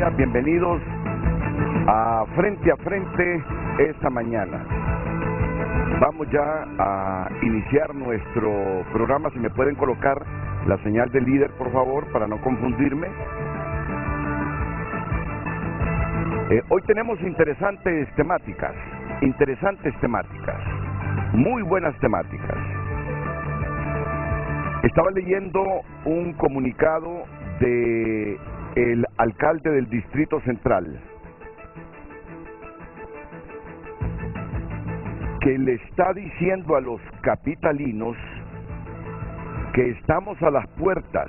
días, bienvenidos a Frente esta mañana. Vamos ya a iniciar nuestro programa. Si me pueden colocar la señal de líder, por favor, para no confundirme. Hoy tenemos interesantes temáticas, muy buenas temáticas. Estaba leyendo un comunicado de el alcalde del Distrito Central, que le está diciendo a los capitalinos que estamos a las puertas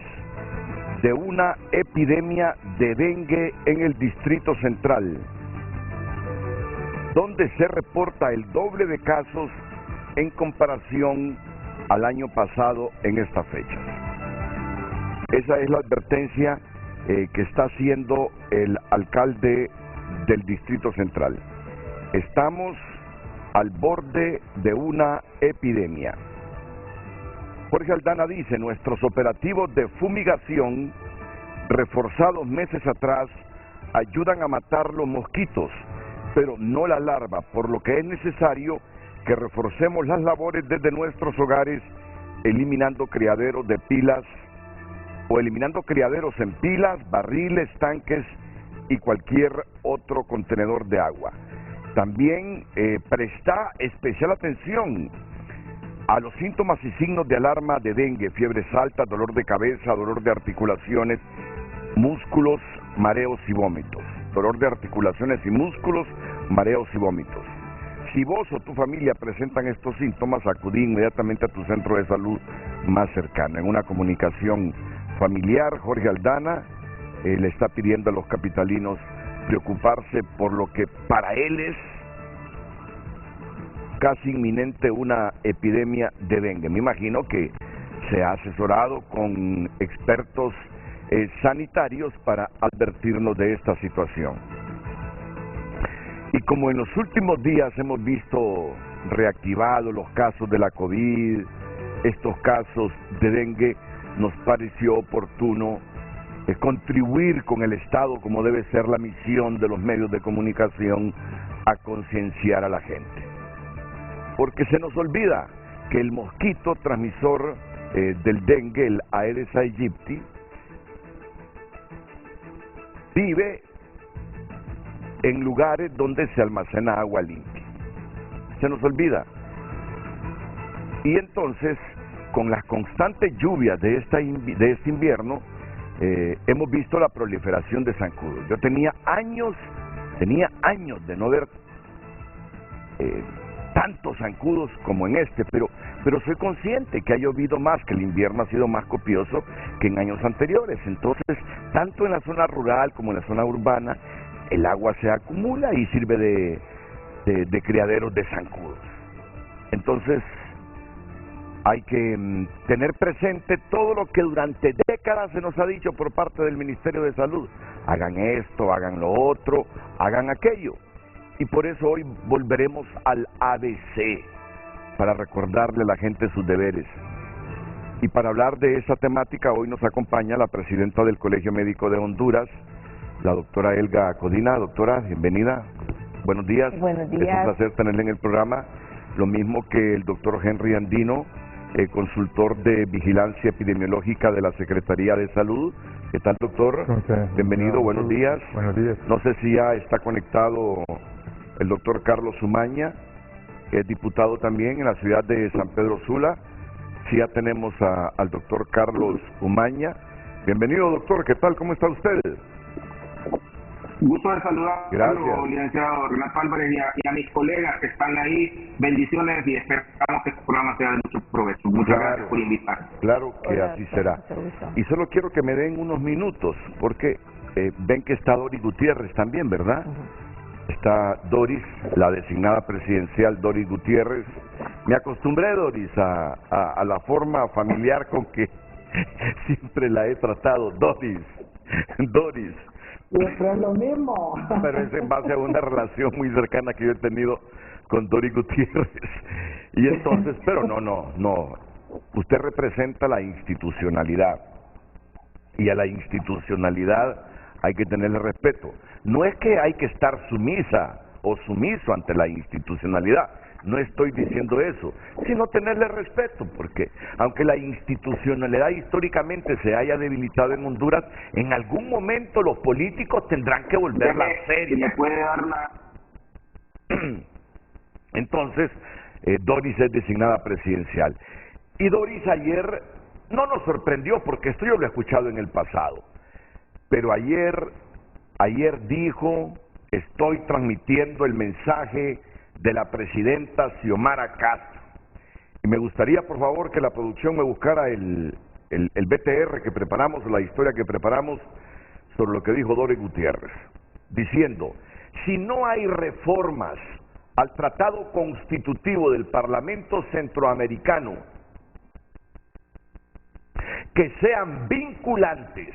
de una epidemia de dengue en el Distrito Central, donde se reporta el doble de casos en comparación al año pasado en esta fecha. Esa es la advertencia que está haciendo el alcalde del Distrito Central. Estamos al borde de una epidemia. Jorge Aldana dice: nuestros operativos de fumigación, reforzados meses atrás, ayudan a matar los mosquitos, pero no la larva, por lo que es necesario que reforcemos las labores desde nuestros hogares, eliminando criaderos de pilas o eliminando criaderos en pilas, barriles, tanques y cualquier otro contenedor de agua. También presta especial atención a los síntomas y signos de alarma de dengue: fiebres altas, dolor de cabeza, dolor de articulaciones, músculos, mareos y vómitos. Dolor de articulaciones y músculos, mareos y vómitos. Si vos o tu familia presentan estos síntomas, acudí inmediatamente a tu centro de salud más cercano. En una comunicación familiar, Jorge Aldana le está pidiendo a los capitalinos preocuparse por lo que para él es casi inminente, una epidemia de dengue. Me imagino que se ha asesorado con expertos sanitarios para advertirnos de esta situación. Y como en los últimos días hemos visto reactivados los casos de la COVID, estos casos de dengue, nos pareció oportuno contribuir con el Estado, como debe ser la misión de los medios de comunicación, a concienciar a la gente. Porque se nos olvida que el mosquito transmisor del dengue, el Aedes aegypti, vive en lugares donde se almacena agua limpia. Se nos olvida. Y entonces, con las constantes lluvias de este invierno, hemos visto la proliferación de zancudos. Yo tenía años de no ver tantos zancudos como en este, pero soy consciente que ha llovido más, que el invierno ha sido más copioso que en años anteriores. Entonces, tanto en la zona rural como en la zona urbana, el agua se acumula y sirve de criaderos de zancudos. Entonces, hay que tener presente todo lo que durante décadas se nos ha dicho por parte del Ministerio de Salud: hagan esto, hagan lo otro, hagan aquello. Y por eso hoy volveremos al ABC, para recordarle a la gente sus deberes. Y para hablar de esa temática, hoy nos acompaña la presidenta del Colegio Médico de Honduras, la doctora Elga Codina. Doctora, bienvenida. Buenos días. Buenos días. Es un placer tenerle en el programa. Lo mismo que el doctor Henry Andino, consultor de vigilancia epidemiológica de la Secretaría de Salud. ¿Qué tal, doctor? Bienvenido, buenos días. Buenos días. No sé si ya está conectado el doctor Carlos Umaña, que es diputado también en la ciudad de San Pedro Sula. Sí, ya tenemos al doctor Carlos Umaña. Bienvenido, doctor. ¿Qué tal? ¿Cómo está usted? Gusto de saludar, licenciado Renato Álvarez, y a mis colegas que están ahí. Bendiciones y esperamos que este programa sea de mucho provecho. Muchas gracias por invitar. Claro que así será. Y solo quiero que me den unos minutos, porque ven que está Doris Gutiérrez también, ¿verdad? Está Doris, la designada presidencial Doris Gutiérrez. Me acostumbré, Doris, a la forma familiar con que siempre la he tratado. Doris. Siempre es lo mismo. Pero es en base a una relación muy cercana que yo he tenido con Doris Gutiérrez. Y entonces, pero no. Usted representa la institucionalidad. Y a la institucionalidad hay que tenerle respeto. No es que hay que estar sumisa o sumiso ante la institucionalidad, no estoy diciendo eso, sino tenerle respeto, porque aunque la institucionalidad históricamente se haya debilitado en Honduras, en algún momento los políticos tendrán que volverla seria. ¿Le puede dar la... Entonces, Doris es designada presidencial. Y Doris ayer no nos sorprendió, porque esto yo lo he escuchado en el pasado, pero ayer dijo: estoy transmitiendo el mensaje de la presidenta Xiomara Castro. Y me gustaría, por favor, que la producción me buscara el BTR que preparamos, la historia que preparamos sobre lo que dijo Doris Gutiérrez, diciendo: si no hay reformas al Tratado Constitutivo del Parlamento Centroamericano que sean vinculantes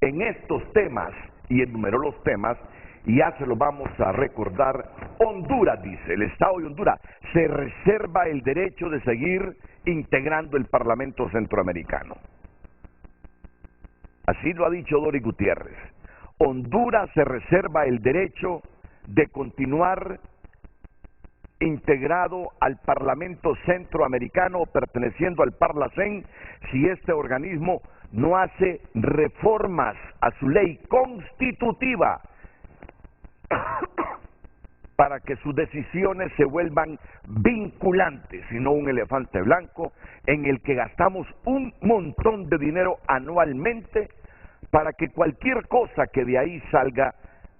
en estos temas, y enumeró los temas, y ya se los vamos a recordar. Honduras, dice, el Estado de Honduras se reserva el derecho de seguir integrando el Parlamento Centroamericano. Así lo ha dicho Doris Gutiérrez. Honduras se reserva el derecho de continuar integrado al Parlamento Centroamericano, perteneciendo al Parlacén, si este organismo no hace reformas a su ley constitutiva para que sus decisiones se vuelvan vinculantes, y no un elefante blanco en el que gastamos un montón de dinero anualmente para que cualquier cosa que de ahí salga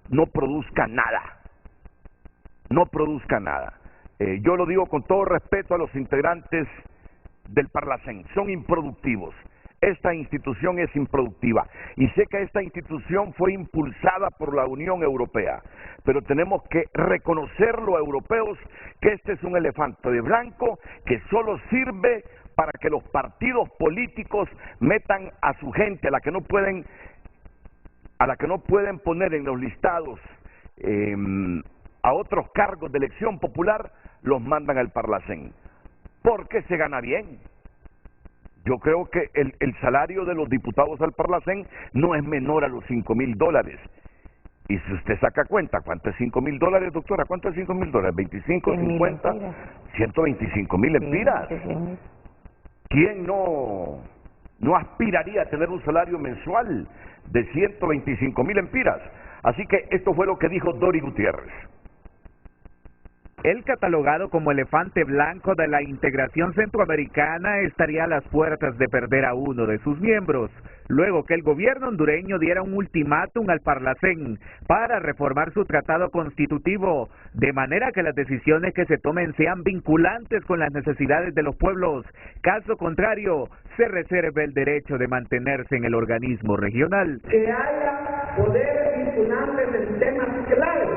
no produzca nada. No produzca nada. Yo lo digo con todo respeto a los integrantes del Parlacén, son improductivos. Esta institución es improductiva, y sé que esta institución fue impulsada por la Unión Europea, pero tenemos que reconocerlo, europeos, que este es un elefante de blanco que solo sirve para que los partidos políticos metan a su gente, a la que no pueden poner en los listados a otros cargos de elección popular, los mandan al Parlacén, porque se gana bien. Yo creo que el salario de los diputados al Parlacén no es menor a los $5,000. Y si usted saca cuenta, ¿cuánto es $5,000, doctora? ¿Cuánto es $5,000? ¿25, 50? 125,000 empiras. ¿Quién no aspiraría a tener un salario mensual de 125,000 empiras? Así que esto fue lo que dijo Doris Gutiérrez. El catalogado como elefante blanco de la integración centroamericana estaría a las puertas de perder a uno de sus miembros, luego que el gobierno hondureño diera un ultimátum al Parlacén para reformar su tratado constitutivo, de manera que las decisiones que se tomen sean vinculantes con las necesidades de los pueblos. Caso contrario, se reserve el derecho de mantenerse en el organismo regional. Que haya poderes vinculantes en temas claves,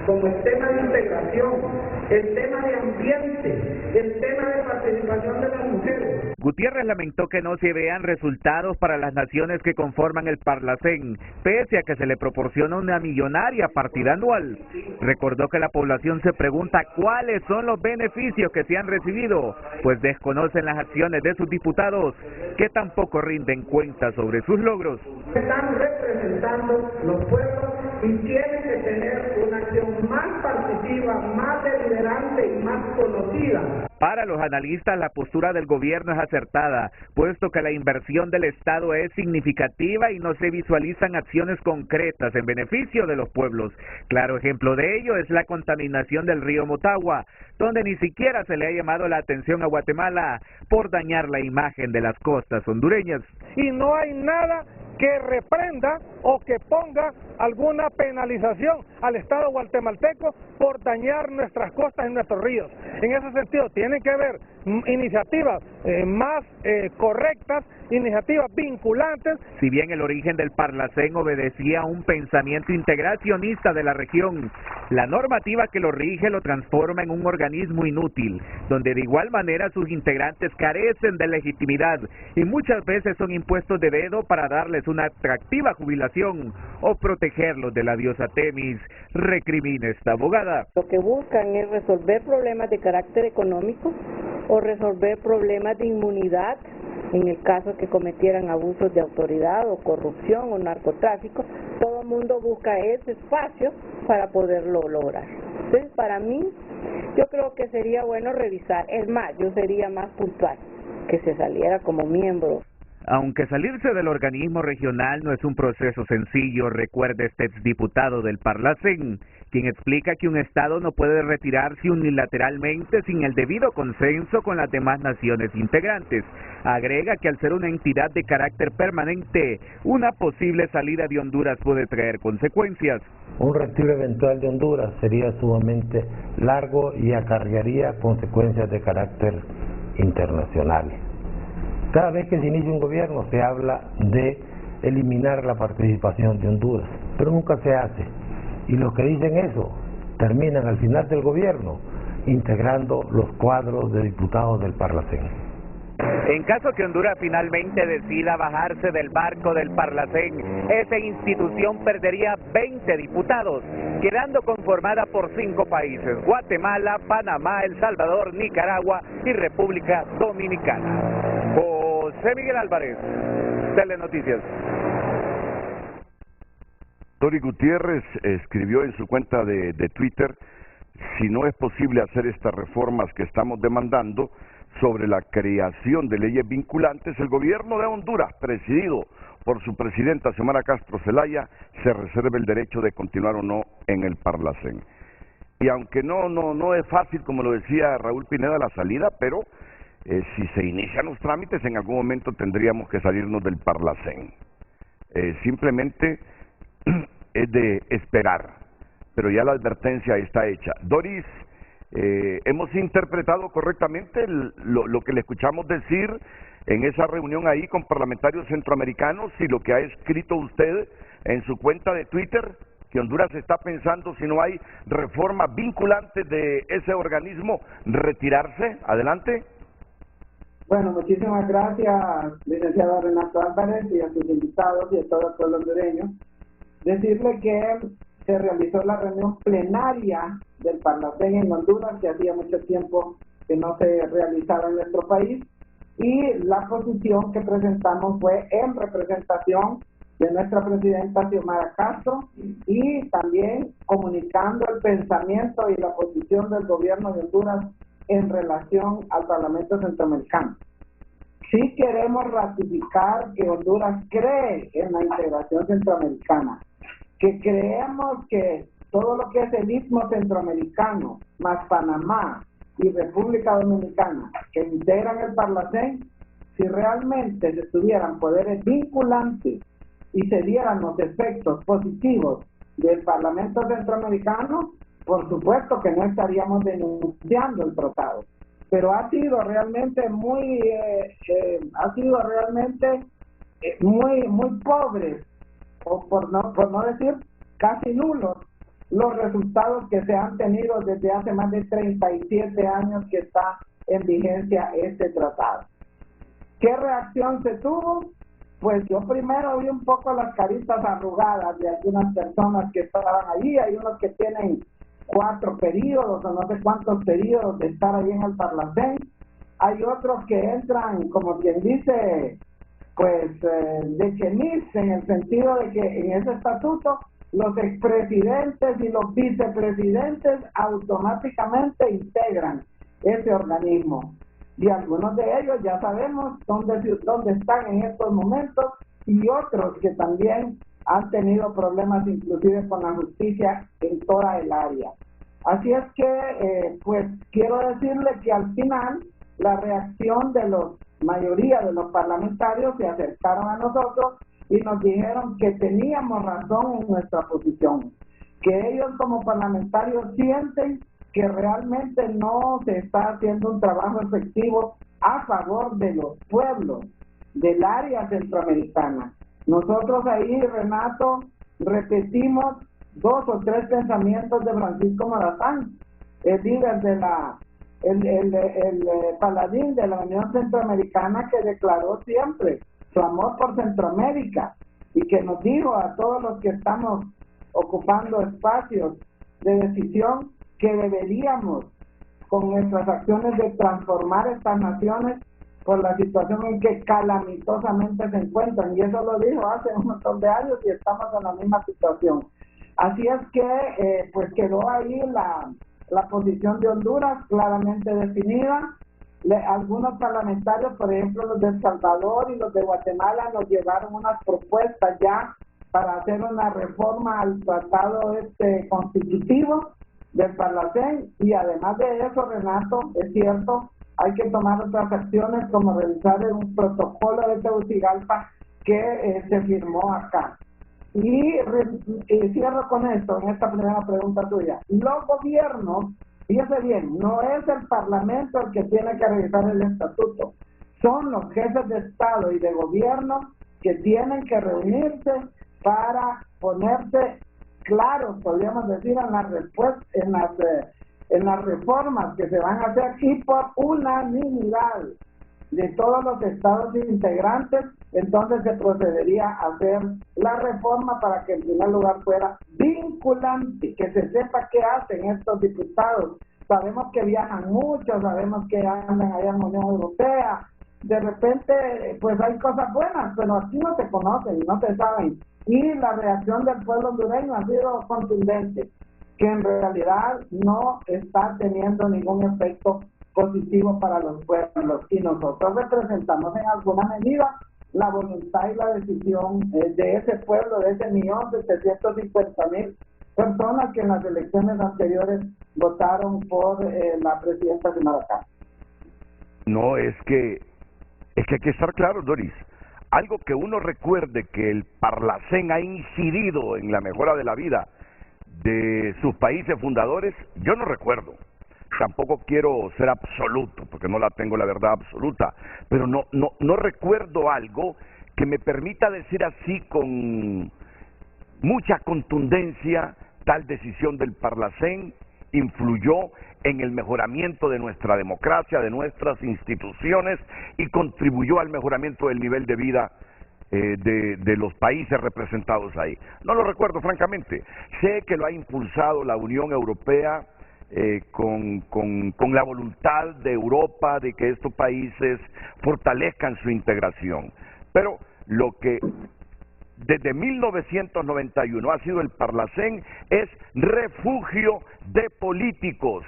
como el tema de integración, el tema de ambiente, el tema de participación de las mujeres. Gutiérrez lamentó que no se vean resultados para las naciones que conforman el Parlacén, pese a que se le proporciona una millonaria partida anual. Recordó que la población se pregunta cuáles son los beneficios que se han recibido, pues desconocen las acciones de sus diputados, que tampoco rinden cuenta sobre sus logros. Están representando los pueblos y tienen que tener una acción más participativa, más deliberante y más conocida. Para los analistas, la postura del gobierno es acertada, puesto que la inversión del Estado es significativa y no se visualizan acciones concretas en beneficio de los pueblos. Claro ejemplo de ello es la contaminación del río Motagua, donde ni siquiera se le ha llamado la atención a Guatemala por dañar la imagen de las costas hondureñas. Y no hay nada que reprenda o que ponga alguna penalización al Estado guatemalteco por dañar nuestras costas y nuestros ríos. En ese sentido, tienen que haber iniciativas más correctas, iniciativas vinculantes. Si bien el origen del Parlacén obedecía a un pensamiento integracionista de la región, la normativa que lo rige lo transforma en un organismo inútil, donde de igual manera sus integrantes carecen de legitimidad y muchas veces son impuestos de dedo para darles una atractiva jubilación o protegerlos de la diosa Temis, recrimina esta abogada. Lo que buscan es resolver problemas de carácter económico o resolver problemas de inmunidad en el caso que cometieran abusos de autoridad o corrupción o narcotráfico. Todo el mundo busca ese espacio para poderlo lograr. Entonces, para mí, yo creo que sería bueno revisar, es más, yo sería más puntual, que se saliera como miembro. Aunque salirse del organismo regional no es un proceso sencillo, recuerda este exdiputado del Parlacén, quien explica que un Estado no puede retirarse unilateralmente sin el debido consenso con las demás naciones integrantes. Agrega que al ser una entidad de carácter permanente, una posible salida de Honduras puede traer consecuencias. Un retiro eventual de Honduras sería sumamente largo y acarrearía consecuencias de carácter internacional. Cada vez que se inicia un gobierno se habla de eliminar la participación de Honduras, pero nunca se hace. Y los que dicen eso terminan al final del gobierno integrando los cuadros de diputados del Parlacén. En caso que Honduras finalmente decida bajarse del barco del Parlacén, esa institución perdería 20 diputados, quedando conformada por 5 países: Guatemala, Panamá, El Salvador, Nicaragua y República Dominicana. José Miguel Álvarez, Telenoticias. Dori Gutiérrez escribió en su cuenta de Twitter: si no es posible hacer estas reformas que estamos demandando sobre la creación de leyes vinculantes, el gobierno de Honduras, presidido por su presidenta Xiomara Castro Zelaya, se reserva el derecho de continuar o no en el Parlacén. Y aunque no es fácil, como lo decía Raúl Pineda, la salida, pero si se inician los trámites, en algún momento tendríamos que salirnos del Parlacén. Simplemente es de esperar, pero ya la advertencia está hecha. Doris, hemos interpretado correctamente lo que le escuchamos decir en esa reunión ahí con parlamentarios centroamericanos, y lo que ha escrito usted en su cuenta de Twitter, que Honduras está pensando, si no hay reformas vinculantes de ese organismo, retirarse. Adelante. Bueno, muchísimas gracias, licenciado Renato Álvarez, y a sus invitados y a todo el pueblo hondureño. Decirle que se realizó la reunión plenaria del Parlacén en Honduras, que hacía mucho tiempo que no se realizaba en nuestro país, y la posición que presentamos fue en representación de nuestra presidenta Xiomara Castro, y también comunicando el pensamiento y la posición del gobierno de Honduras en relación al Parlamento Centroamericano. Sí queremos ratificar que Honduras cree en la integración centroamericana, que creemos que todo lo que es el Istmo Centroamericano, más Panamá y República Dominicana, que integran el Parlacén, si realmente se tuvieran poderes vinculantes y se dieran los efectos positivos del Parlamento Centroamericano, por supuesto que no estaríamos denunciando el tratado. Pero ha sido realmente muy pobres, o por no decir casi nulos, los resultados que se han tenido desde hace más de 37 años que está en vigencia este tratado. ¿Qué reacción se tuvo? Pues yo primero vi un poco las caritas arrugadas de algunas personas que estaban allí. Hay unos que tienen 4 periodos o no sé cuántos periodos de estar ahí en el Parlacén. Hay otros que entran, como quien dice, pues de chemis, en el sentido de que en ese estatuto los expresidentes y los vicepresidentes automáticamente integran ese organismo. Y algunos de ellos ya sabemos dónde están en estos momentos, y otros que también han tenido problemas inclusive con la justicia en toda el área. Así es que, pues quiero decirle que al final la reacción de la mayoría de los parlamentarios se acercaron a nosotros y nos dijeron que teníamos razón en nuestra posición, que ellos como parlamentarios sienten que realmente no se está haciendo un trabajo efectivo a favor de los pueblos del área centroamericana. Nosotros ahí, Renato, repetimos 2 o 3 pensamientos de Francisco Morazán, el líder de el paladín de la Unión Centroamericana, que declaró siempre su amor por Centroamérica y que nos dijo a todos los que estamos ocupando espacios de decisión que deberíamos, con nuestras acciones de transformar estas naciones, por la situación en que calamitosamente se encuentran, y eso lo dijo hace un montón de años y estamos en la misma situación. Así es que pues quedó ahí la posición de Honduras claramente definida. Algunos parlamentarios, por ejemplo los de El Salvador y los de Guatemala, nos llevaron unas propuestas ya para hacer una reforma al tratado constitutivo del Parlacén, y además de eso, Renato, es cierto, hay que tomar otras acciones como revisar un protocolo de Tegucigalpa que se firmó acá. Y cierro con esto, en esta primera pregunta tuya. Los gobiernos, fíjese bien, no es el Parlamento el que tiene que revisar el estatuto, son los jefes de Estado y de gobierno que tienen que reunirse para ponerse claros, podríamos decir, en las reformas que se van a hacer, y por unanimidad de todos los estados integrantes, entonces se procedería a hacer la reforma para que en primer lugar fuera vinculante, que se sepa qué hacen estos diputados. Sabemos que viajan mucho, sabemos que andan allá en la Unión Europea, de repente pues hay cosas buenas, pero aquí no se conocen, no se saben, y la reacción del pueblo hondureño ha sido contundente, que en realidad no está teniendo ningún efecto positivo para los pueblos, y nosotros representamos en alguna medida la voluntad y la decisión de ese pueblo, de ese 1.750.000 personas que en las elecciones anteriores votaron por la presidenta de Maracay. No, es que hay que estar claro, Doris. Algo que uno recuerde que el Parlacén ha incidido en la mejora de la vida de sus países fundadores, yo no recuerdo. Tampoco quiero ser absoluto, porque no la tengo la verdad absoluta, pero no recuerdo algo que me permita decir así con mucha contundencia: tal decisión del Parlacén influyó en el mejoramiento de nuestra democracia, de nuestras instituciones, y contribuyó al mejoramiento del nivel de vida de los países representados ahí. No lo recuerdo, francamente. Sé que lo ha impulsado la Unión Europea con la voluntad de Europa de que estos países fortalezcan su integración. Pero lo que desde 1991 ha sido el Parlacén es refugio de políticos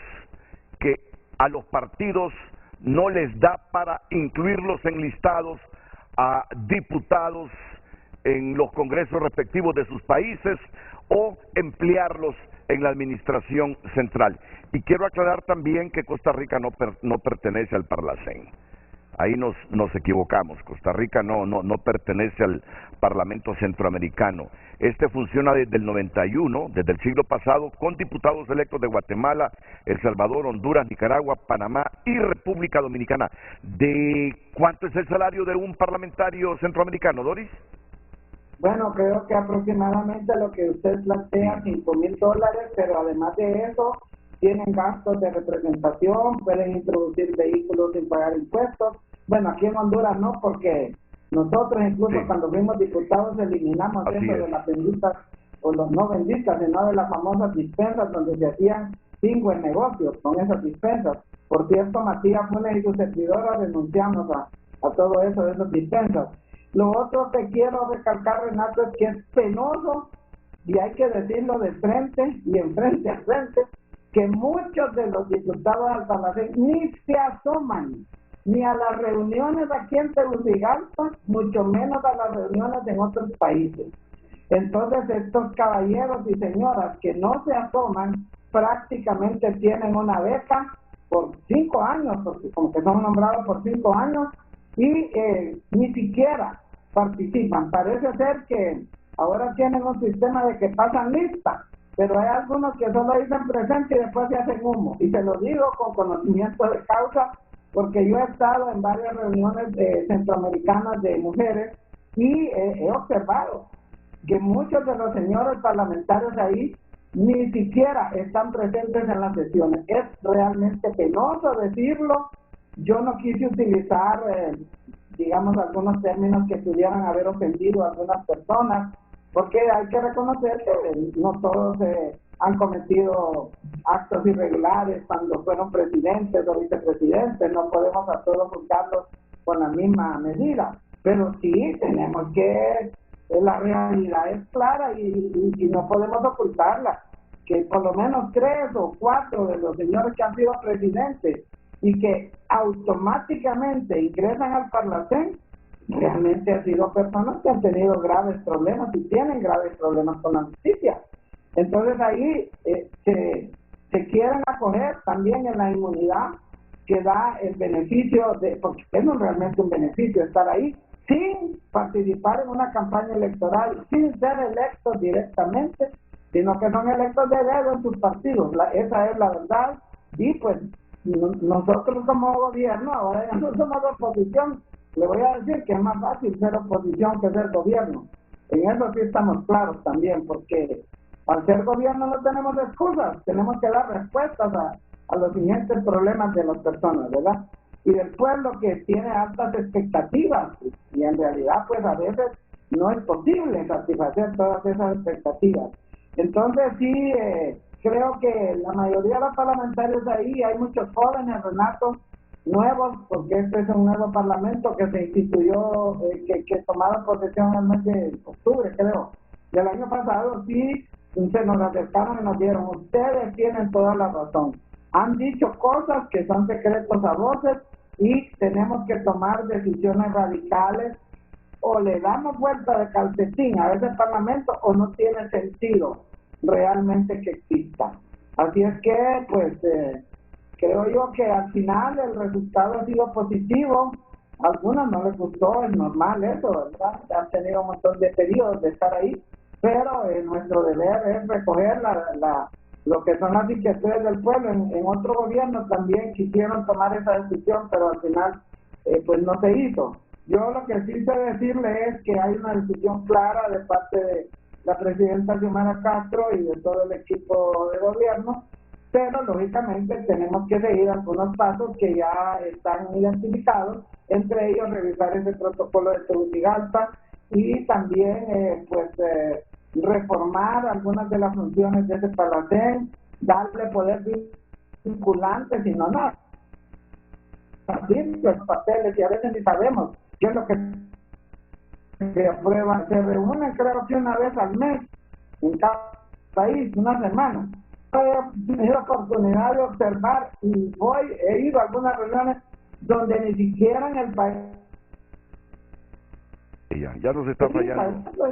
que a los partidos no les da para incluirlos en listados a diputados en los congresos respectivos de sus países o emplearlos en la administración central. Y quiero aclarar también que Costa Rica no pertenece al Parlacén. Ahí nos equivocamos. Costa Rica no pertenece al Parlamento Centroamericano. Este funciona desde el 91, desde el siglo pasado, con diputados electos de Guatemala, El Salvador, Honduras, Nicaragua, Panamá y República Dominicana. ¿De cuánto es el salario de un parlamentario centroamericano, Doris? Bueno, creo que aproximadamente lo que usted plantea, $5,000, pero además de eso, tienen gastos de representación, pueden introducir vehículos sin pagar impuestos. Bueno, aquí en Honduras no, porque nosotros incluso cuando fuimos diputados eliminamos eso de las benditas, o los no benditas, sino de las famosas dispensas donde se hacían pingües negocios con esas dispensas. Por cierto, Matías Funes y su servidora renunciamos a todo eso de esas dispensas. Lo otro que quiero recalcar, Renato, es que es penoso, y hay que decirlo de frente y en frente a frente, que muchos de los diputados al Parlacén ni se asoman ni a las reuniones aquí en Tegucigalpa, mucho menos a las reuniones en otros países. Entonces estos caballeros y señoras que no se asoman prácticamente tienen una beca por 5 años, porque como que son nombrados por 5 años, y ni siquiera participan. Parece ser que ahora tienen un sistema de que pasan lista, pero hay algunos que solo dicen presente y después se hacen humo. Y se lo digo con conocimiento de causa, porque yo he estado en varias reuniones centroamericanas de mujeres y he observado que muchos de los señores parlamentarios ahí ni siquiera están presentes en las sesiones. Es realmente penoso decirlo. Yo no quise utilizar, digamos, algunos términos que pudieran haber ofendido a algunas personas, porque hay que reconocer que no todos han cometido actos irregulares cuando fueron presidentes o vicepresidentes. No podemos a todos juzgarlos con la misma medida. Pero sí tenemos que, la realidad es clara y no podemos ocultarla, que por lo menos 3 o 4 de los señores que han sido presidentes y que automáticamente ingresan al Parlacén, realmente han sido personas que han tenido graves problemas y tienen graves problemas con la justicia. Entonces ahí se quieren acoger también en la inmunidad que da el beneficio de, porque es realmente un beneficio estar ahí, sin participar en una campaña electoral, sin ser electos directamente, sino que son electos de dedo en sus partidos. Esa es la verdad. Y pues nosotros como gobierno, ahora ya no somos oposición, le voy a decir que es más fácil ser oposición que ser gobierno. En eso sí estamos claros también, porque al ser gobierno no tenemos excusas, tenemos que dar respuestas a los siguientes problemas de las personas, ¿verdad? Y del pueblo que tiene altas expectativas, y en realidad pues a veces no es posible satisfacer todas esas expectativas. Entonces sí, creo que la mayoría de los parlamentarios ahí, hay muchos jóvenes, Renato, nuevos, porque este es un nuevo parlamento que se instituyó, que tomaron posesión en el mes de octubre, creo, del año pasado. Sí, se nos acercaron y nos dieron, ustedes tienen toda la razón, han dicho cosas que son secretos a voces y tenemos que tomar decisiones radicales, o le damos vuelta de calcetín a ese parlamento o no tiene sentido realmente que exista. Así es que pues creo yo que al final el resultado ha sido positivo. A algunos no les gustó, es normal eso, ¿verdad? Han tenido un montón de periodos de estar ahí, pero nuestro deber es recoger lo que son las inquietudes del pueblo. En otro gobierno también quisieron tomar esa decisión, pero al final pues no se hizo. Yo lo que sí sé decirle es que hay una decisión clara de parte de la presidenta Xiomara Castro y de todo el equipo de gobierno, pero lógicamente tenemos que seguir algunos pasos que ya están identificados, entre ellos revisar ese protocolo de Tegucigalpa y también reformar algunas de las funciones de ese Parlacén, darle poder vinculante, si no, los papeles, y a veces ni sabemos qué es lo que se aprueba. Se reúnen creo que una vez al mes en cada país, una semana. He tenido oportunidad de observar y he ido a algunas reuniones donde ni siquiera en el país ya nos está fallando.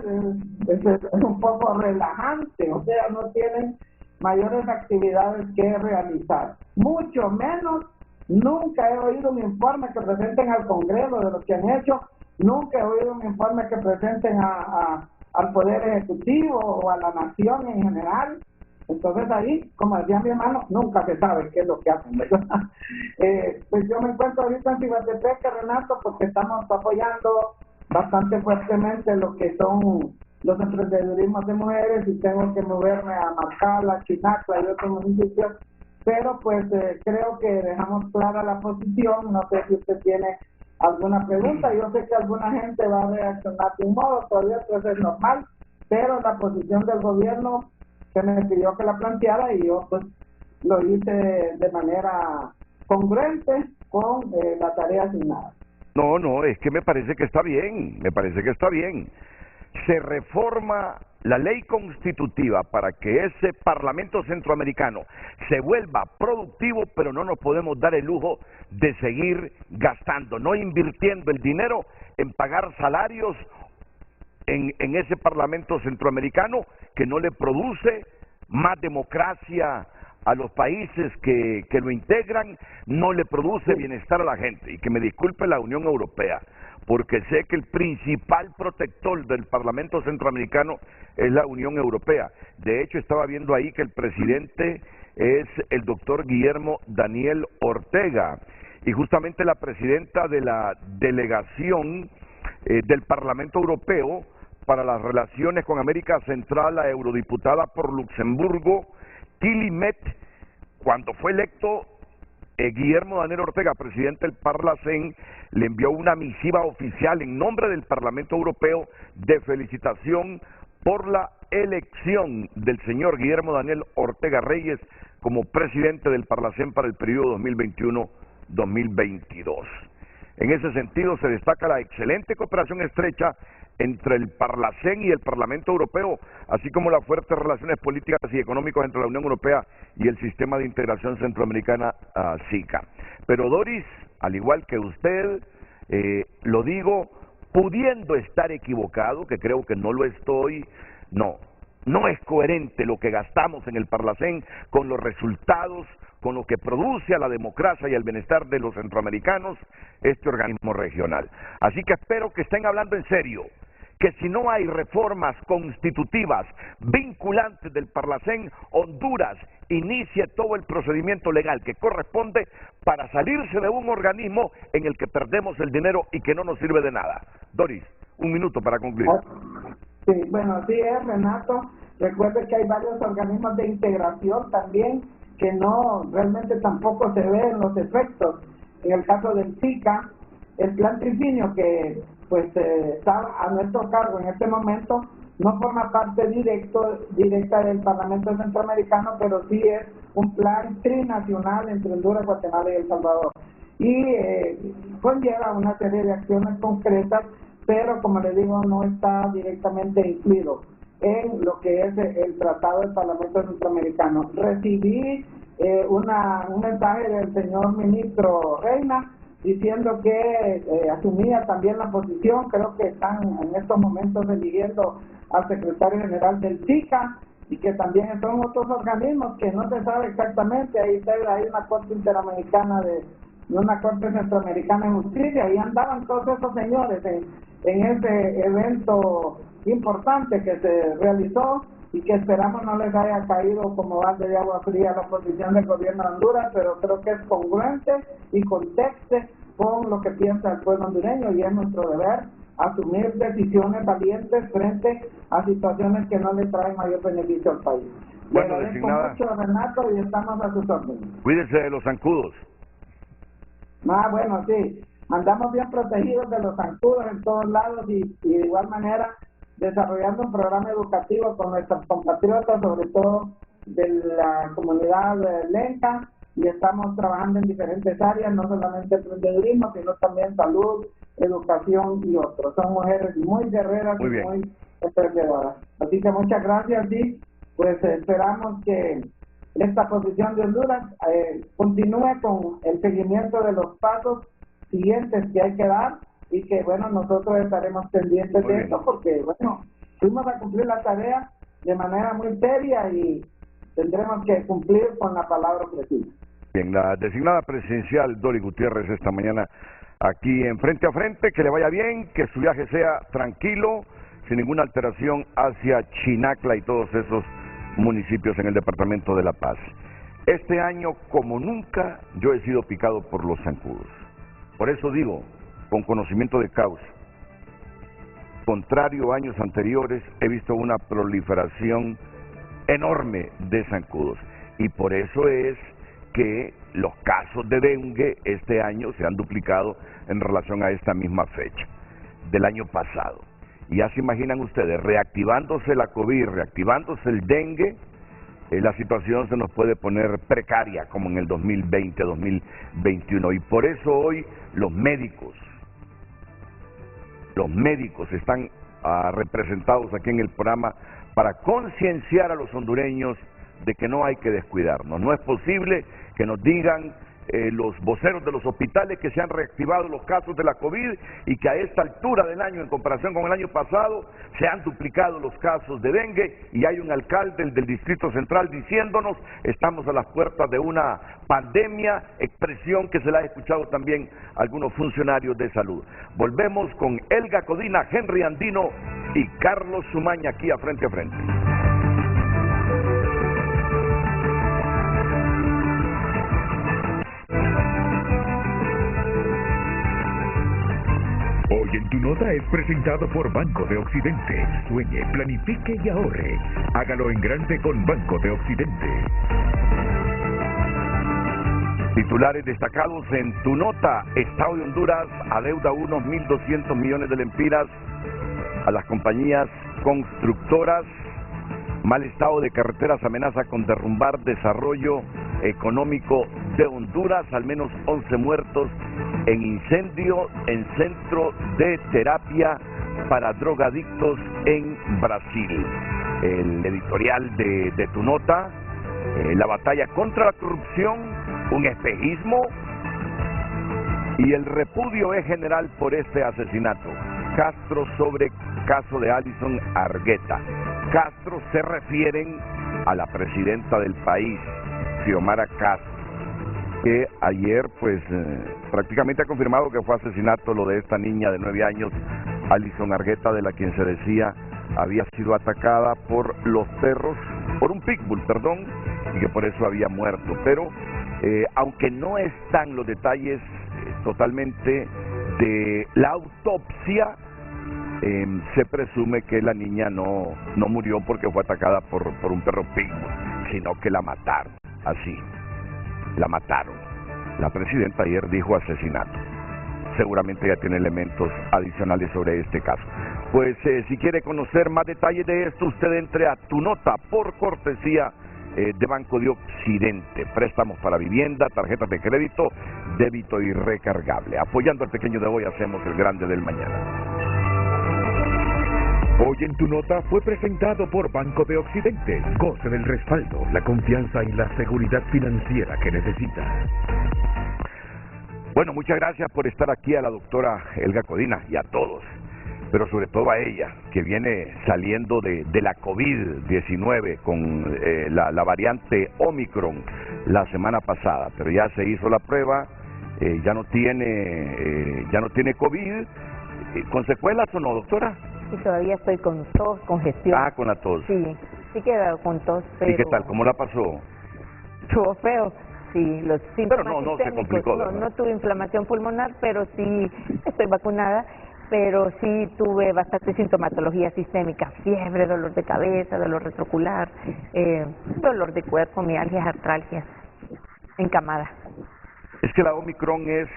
Es un poco relajante, o sea, no tienen mayores actividades que realizar, mucho menos. Nunca he oído un informe que presenten al Congreso de lo que han hecho, nunca he oído un informe que presenten al Poder Ejecutivo o a la Nación en general. Entonces ahí, como decía mi hermano, nunca se sabe qué es lo que hacen, ¿verdad? Pues yo me encuentro ahorita en Cibatepeque, Renato, porque estamos apoyando bastante fuertemente lo que son los emprendedurismos de mujeres, y tengo que moverme a Marcala, Chinacla y otros municipios, pero pues creo que dejamos clara la posición. No sé si usted tiene alguna pregunta. Yo sé que alguna gente va a reaccionar de un modo, todavía pues es normal, pero la posición del gobierno se me pidió que la planteara y yo pues lo hice de manera congruente con la tarea asignada. No, es que me parece que está bien, Se reforma la ley constitutiva para que ese Parlamento Centroamericano se vuelva productivo, pero no nos podemos dar el lujo de seguir gastando, no invirtiendo el dinero en pagar salarios en ese Parlamento Centroamericano que no le produce más democracia a los países que lo integran, no le produce bienestar a la gente. Y que me disculpe la Unión Europea, porque sé que el principal protector del Parlamento Centroamericano es la Unión Europea. De hecho, estaba viendo ahí que el presidente es el doctor Guillermo Daniel Ortega, y justamente la presidenta de la delegación del Parlamento Europeo para las relaciones con América Central, la eurodiputada por Luxemburgo, Tilly Met, cuando fue electo Guillermo Daniel Ortega, presidente del Parlacén, le envió una misiva oficial en nombre del Parlamento Europeo de felicitación por la elección del señor Guillermo Daniel Ortega Reyes como presidente del Parlacén para el periodo 2021-2022. En ese sentido se destaca la excelente cooperación estrecha entre el Parlacén y el Parlamento Europeo, así como las fuertes relaciones políticas y económicas entre la Unión Europea y el Sistema de Integración Centroamericana, SICA. Pero Doris, al igual que usted, lo digo, pudiendo estar equivocado, que creo que no lo estoy, no es coherente lo que gastamos en el Parlacén con los resultados, con lo que produce a la democracia y al bienestar de los centroamericanos este organismo regional. Así que espero que estén hablando en serio, que si no hay reformas constitutivas vinculantes del Parlacén, Honduras inicie todo el procedimiento legal que corresponde para salirse de un organismo en el que perdemos el dinero y que no nos sirve de nada. Doris, un minuto para concluir. Sí, bueno, así es, Renato. Recuerde que hay varios organismos de integración también que no, realmente tampoco se ven los efectos. En el caso del SICA, el plan trifinio que pues está a nuestro cargo en este momento, no forma parte directa del Parlamento Centroamericano, pero sí es un plan trinacional entre Honduras, Guatemala y El Salvador. Y conlleva una serie de acciones concretas, pero como les digo, no está directamente incluido en lo que es el Tratado del Parlamento Centroamericano. Recibí un mensaje del señor ministro Reina diciendo que asumía también la posición. Creo que están en estos momentos eligiendo al secretario general del SICA y que también son otros organismos que no se sabe exactamente. Hay una corte interamericana una corte centroamericana de justicia, y andaban todos esos señores en ese evento importante que se realizó y que esperamos no les haya caído como balde de agua fría la posición del gobierno de Honduras, pero creo que es congruente y contexte con lo que piensa el pueblo hondureño, y es nuestro deber asumir decisiones valientes frente a situaciones que no le traen mayor beneficio al país. Bueno, le agradezco mucho, Renato, y estamos a sus órdenes. Cuídense de los zancudos. Bueno, sí, andamos bien protegidos de los zancudos en todos lados y de igual manera desarrollando un programa educativo con nuestros compatriotas, sobre todo de la comunidad lenca, y estamos trabajando en diferentes áreas, no solamente emprendedurismo, sino también salud, educación y otros. Son mujeres muy guerreras y muy emprendedoras. Así que muchas gracias, y pues esperamos que esta posición de Honduras continúe con el seguimiento de los pasos siguientes que hay que dar, y que bueno, nosotros estaremos pendientes de esto, porque bueno, fuimos a cumplir la tarea de manera muy seria y tendremos que cumplir con la palabra ofrecida. Bien, la designada presidencial Doris Gutiérrez esta mañana aquí en Frente a Frente. Que le vaya bien, que su viaje sea tranquilo, sin ninguna alteración hacia Chinacla y todos esos municipios en el departamento de La Paz. Este año, como nunca, yo he sido picado por los zancudos. Por eso digo, con conocimiento de causa, contrario a años anteriores, he visto una proliferación enorme de zancudos, y por eso es que los casos de dengue este año se han duplicado en relación a esta misma fecha del año pasado. Y ya se imaginan ustedes, reactivándose la COVID, reactivándose el dengue, la situación se nos puede poner precaria como en el 2020, 2021. Y por eso hoy los médicos están representados aquí en el programa para concienciar a los hondureños de que no hay que descuidarnos. No es posible que nos digan los voceros de los hospitales que se han reactivado los casos de la COVID y que a esta altura del año, en comparación con el año pasado, se han duplicado los casos de dengue, y hay un alcalde del Distrito Central diciéndonos estamos a las puertas de una pandemia, expresión que se la ha escuchado también a algunos funcionarios de salud. Volvemos con Elga Codina, Henry Andino y Carlos Sumaña aquí a Frente a Frente. Hoy en Tu Nota es presentado por Banco de Occidente. Sueñe, planifique y ahorre. Hágalo en grande con Banco de Occidente. Titulares destacados en Tu Nota. Estado de Honduras adeuda unos 1.200 millones de lempiras a las compañías constructoras. Mal estado de carreteras amenaza con derrumbar desarrollo económico de Honduras, al menos 11 muertos en incendio en centro de terapia para drogadictos en Brasil. El editorial de tu nota, la batalla contra la corrupción, un espejismo, y el repudio es general por este asesinato. Castro sobre caso de Alison Argueta. Castro se refieren a la presidenta del país, Xiomara Castro, que ayer pues prácticamente ha confirmado que fue asesinato lo de esta niña de 9 años, Alison Argueta, de la quien se decía había sido atacada por los perros, por un pitbull, perdón, y que por eso había muerto. Pero aunque no están los detalles totalmente de la autopsia, se presume que la niña no murió porque fue atacada por un perro pitbull, sino que la mataron, así, la mataron. La presidenta ayer dijo asesinato. Seguramente ya tiene elementos adicionales sobre este caso. Pues si quiere conocer más detalles de esto, usted entre a tu nota por cortesía de Banco de Occidente. Préstamos para vivienda, tarjetas de crédito, débito y recargable. Apoyando al pequeño de hoy, hacemos el grande del mañana. Hoy en tu nota fue presentado por Banco de Occidente. Goce del respaldo, la confianza y la seguridad financiera que necesita. Bueno, muchas gracias por estar aquí, a la doctora Helga Codina y a todos, pero sobre todo a ella, que viene saliendo de la COVID-19 con la variante Omicron la semana pasada, pero ya se hizo la prueba, ya no tiene COVID. ¿Con secuelas o no, doctora? Sí, todavía estoy con tos, congestión. Ah, con la tos. Sí, sí quedado con tos, pero... ¿Y qué tal? ¿Cómo la pasó? Estuvo feo. Sí, los síntomas pero no se complicó, no tuve inflamación pulmonar, pero sí estoy vacunada, pero sí tuve bastante sintomatología sistémica, fiebre, dolor de cabeza, dolor retrocular, dolor de cuerpo, mialgias, artralgias, encamada. Es que la Omicron es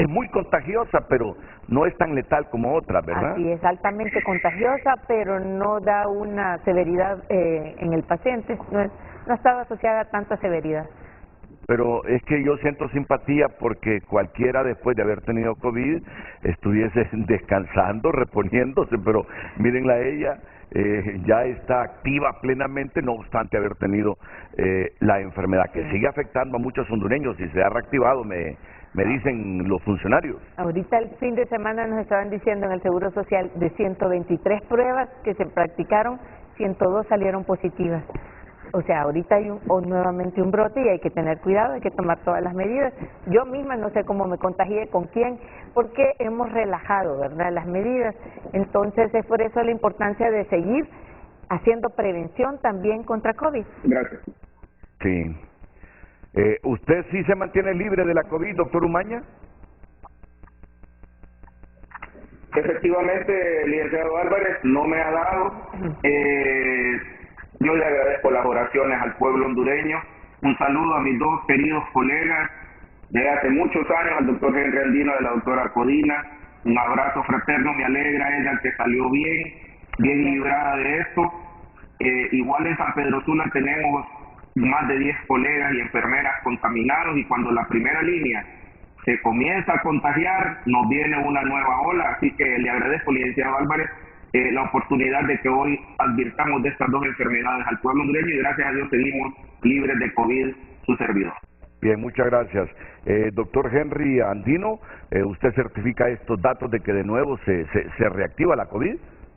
muy contagiosa, pero no es tan letal como otras, ¿verdad? Así es, altamente contagiosa, pero no da una severidad en el paciente, no ha estado asociada a tanta severidad. Pero es que yo siento simpatía porque cualquiera después de haber tenido COVID estuviese descansando, reponiéndose, pero mírenla a ella, ya está activa plenamente, no obstante haber tenido la enfermedad, que sigue afectando a muchos hondureños y se ha reactivado, me dicen los funcionarios. Ahorita el fin de semana nos estaban diciendo en el Seguro Social de 123 pruebas que se practicaron, 102 salieron positivas. O sea, ahorita hay nuevamente un brote y hay que tener cuidado, hay que tomar todas las medidas. Yo misma no sé cómo me contagié, con quién, porque hemos relajado, ¿verdad?, las medidas. Entonces es por eso la importancia de seguir haciendo prevención también contra COVID. Gracias. Sí. ¿Usted sí se mantiene libre de la COVID, doctor Umaña? Efectivamente, licenciado Álvarez, no me ha dado. Yo le agradezco las oraciones al pueblo hondureño. Un saludo a mis dos queridos colegas de hace muchos años, al doctor Henry Andino y a la doctora Codina. Un abrazo fraterno, me alegra ella que salió bien librada de esto. Igual en San Pedro Sula tenemos más de 10 colegas y enfermeras contaminados, y cuando la primera línea se comienza a contagiar, nos viene una nueva ola. Así que le agradezco, licenciado Álvarez, la oportunidad de que hoy advirtamos de estas dos enfermedades al pueblo hondureño, y gracias a Dios seguimos libres de COVID, su servidor. Bien, muchas gracias. Doctor Henry Andino, ¿usted certifica estos datos de que de nuevo se reactiva la COVID?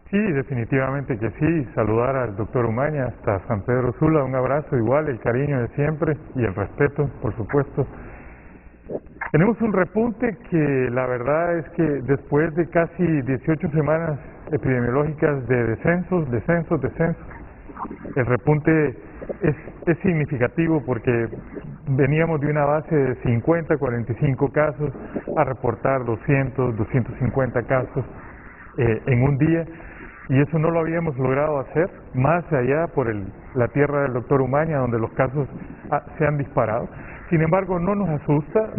Sí, definitivamente que sí. Saludar al doctor Umaña hasta San Pedro Sula, un abrazo igual, el cariño de siempre y el respeto, por supuesto. Tenemos un repunte que la verdad es que después de casi 18 semanas epidemiológicas de descensos, el repunte es significativo porque veníamos de una base de 50, 45 casos a reportar 200, 250 casos en un día, y eso no lo habíamos logrado hacer más allá por la tierra del doctor Umaña, donde los casos se han disparado. Sin embargo, no nos asusta,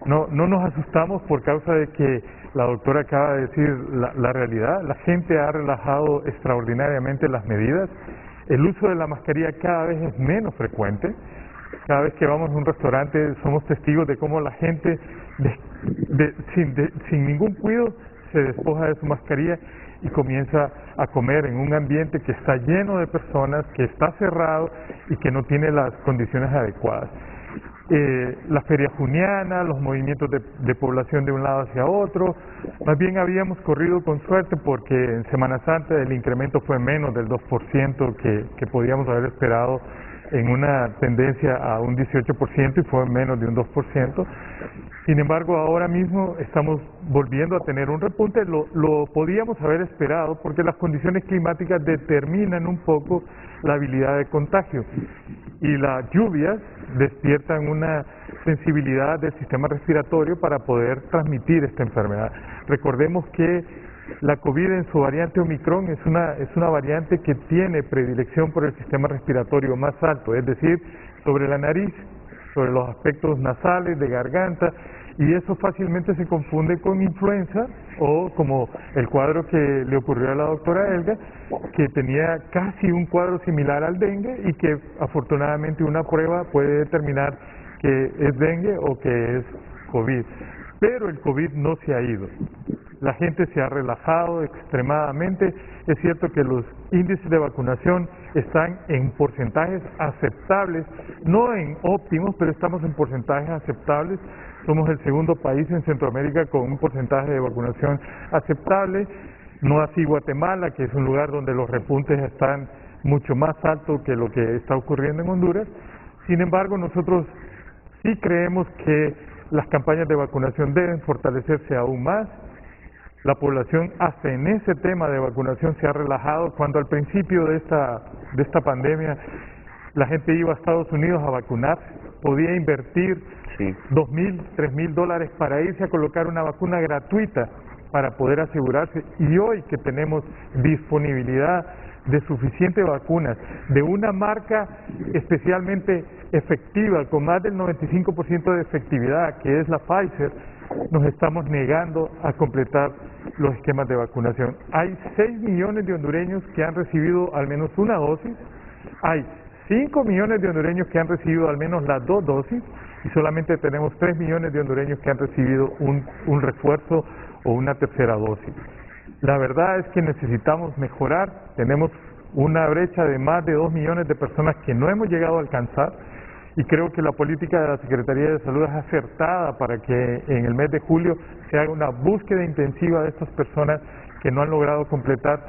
no nos asustamos por causa de que la doctora acaba de decir la realidad. La gente ha relajado extraordinariamente las medidas, el uso de la mascarilla cada vez es menos frecuente, Cada vez que vamos a un restaurante somos testigos de cómo la gente sin ningún cuidado se despoja de su mascarilla y comienza a comer en un ambiente que está lleno de personas, que está cerrado y que no tiene las condiciones adecuadas. La feria juniana, los movimientos de población de un lado hacia otro, más bien habíamos corrido con suerte porque en Semana Santa el incremento fue menos del 2% que podíamos haber esperado en una tendencia a un 18% y fue menos de un 2%. Sin embargo, ahora mismo estamos volviendo a tener un repunte, lo podíamos haber esperado porque las condiciones climáticas determinan un poco la habilidad de contagio y las lluvias despiertan una sensibilidad del sistema respiratorio para poder transmitir esta enfermedad. Recordemos que la COVID en su variante Omicron es una variante que tiene predilección por el sistema respiratorio más alto, es decir, sobre la nariz, sobre los aspectos nasales, de garganta, y eso fácilmente se confunde con influenza o como el cuadro que le ocurrió a la doctora Elga, que tenía casi un cuadro similar al dengue y que afortunadamente una prueba puede determinar que es dengue o que es COVID. Pero el COVID no se ha ido. La gente se ha relajado extremadamente. Es cierto que los índices de vacunación están en porcentajes aceptables, no en óptimos, pero estamos en porcentajes aceptables. Somos el segundo país en Centroamérica con un porcentaje de vacunación aceptable. No así Guatemala, que es un lugar donde los repuntes están mucho más altos que lo que está ocurriendo en Honduras. Sin embargo, nosotros sí creemos que las campañas de vacunación deben fortalecerse aún más. La población hasta en ese tema de vacunación se ha relajado. Cuando al principio de esta pandemia la gente iba a Estados Unidos a vacunarse, podía invertir $2,000, $3,000 para irse a colocar una vacuna gratuita para poder asegurarse. Y hoy que tenemos disponibilidad de suficientes vacunas, de una marca especialmente efectiva, con más del 95% de efectividad, que es la Pfizer, nos estamos negando a completar los esquemas de vacunación. Hay 6 millones de hondureños que han recibido al menos una dosis, hay 5 millones de hondureños que han recibido al menos las 2 dosis y solamente tenemos 3 millones de hondureños que han recibido un refuerzo o una tercera dosis. La verdad es que necesitamos mejorar, tenemos una brecha de más de 2 millones de personas que no hemos llegado a alcanzar y creo que la política de la Secretaría de Salud es acertada para que en el mes de julio se haga una búsqueda intensiva de estas personas que no han logrado completar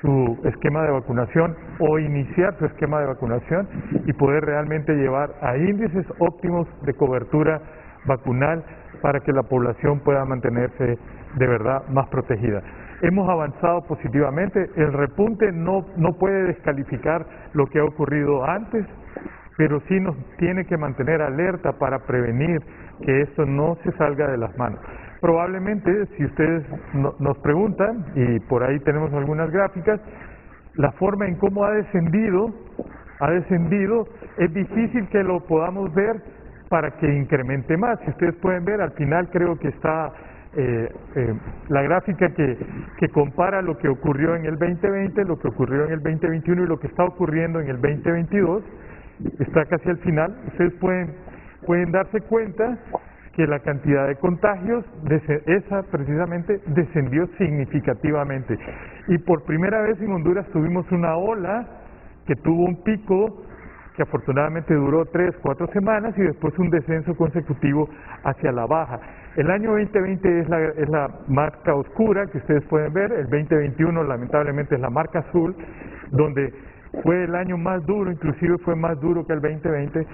su esquema de vacunación o iniciar su esquema de vacunación y poder realmente llevar a índices óptimos de cobertura vacunal para que la población pueda mantenerse de verdad más protegida. Hemos avanzado positivamente, el repunte no puede descalificar lo que ha ocurrido antes, pero sí nos tiene que mantener alerta para prevenir que esto no se salga de las manos. Probablemente, si ustedes nos preguntan, y por ahí tenemos algunas gráficas, la forma en cómo ha descendido, es difícil que lo podamos ver para que incremente más. Si ustedes pueden ver, al final creo que está la gráfica que compara lo que ocurrió en el 2020, lo que ocurrió en el 2021 y lo que está ocurriendo en el 2022, está casi al final. Ustedes pueden darse cuenta que la cantidad de contagios, esa precisamente, descendió significativamente. Y por primera vez en Honduras tuvimos una ola que tuvo un pico que afortunadamente duró 3-4 semanas y después un descenso consecutivo hacia la baja. El año 2020 es la marca oscura que ustedes pueden ver, el 2021 lamentablemente es la marca azul, donde fue el año más duro, inclusive fue más duro que el 2020,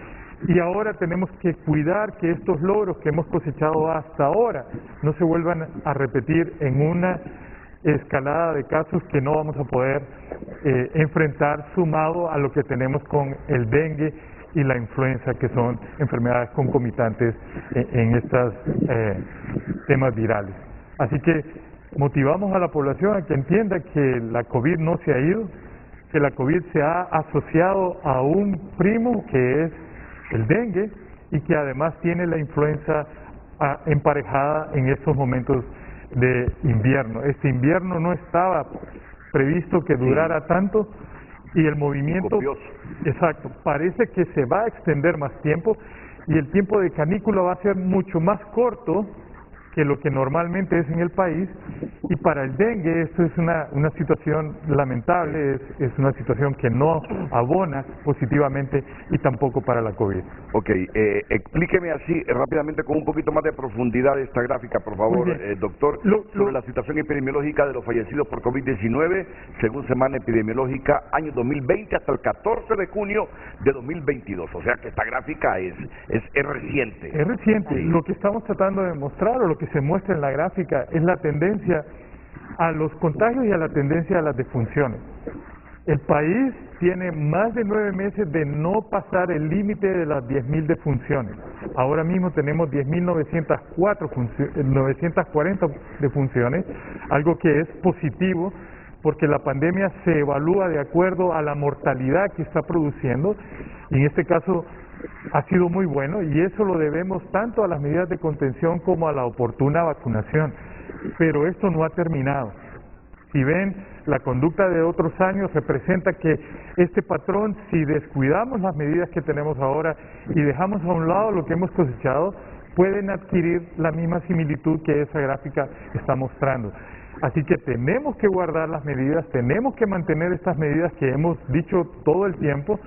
y ahora tenemos que cuidar que estos logros que hemos cosechado hasta ahora no se vuelvan a repetir en una escalada de casos que no vamos a poder enfrentar, sumado a lo que tenemos con el dengue y la influenza, que son enfermedades concomitantes en estos temas virales. Así que motivamos a la población a que entienda que la COVID no se ha ido, que la COVID se ha asociado a un primo que es el dengue y que además tiene la influenza emparejada en estos momentos de invierno. Este invierno no estaba previsto que durara tanto y el movimiento, copioso. Exacto, parece que se va a extender más tiempo y el tiempo de canícula va a ser mucho más corto que lo que normalmente es en el país, y para el dengue esto es una situación lamentable, es una situación que no abona positivamente, y tampoco para la COVID. Ok, explíqueme así rápidamente con un poquito más de profundidad esta gráfica, por favor, doctor, sobre la situación epidemiológica de los fallecidos por COVID-19 según semana epidemiológica año 2020 hasta el 14 de junio de 2022, o sea que esta gráfica es reciente. Es reciente, sí. Lo que estamos tratando de mostrar, o lo que se muestra en la gráfica, es la tendencia a los contagios y a la tendencia a las defunciones. El país tiene más de 9 meses de no pasar el límite de las 10.000 defunciones. Ahora mismo tenemos 10.940 defunciones, algo que es positivo porque la pandemia se evalúa de acuerdo a la mortalidad que está produciendo, y en este caso ha sido muy bueno, y eso lo debemos tanto a las medidas de contención como a la oportuna vacunación. Pero esto no ha terminado. Si ven, la conducta de otros años representa que este patrón, si descuidamos las medidas que tenemos ahora y dejamos a un lado lo que hemos cosechado, pueden adquirir la misma similitud que esa gráfica está mostrando. Así que tenemos que guardar las medidas, tenemos que mantener estas medidas que hemos dicho todo el tiempo.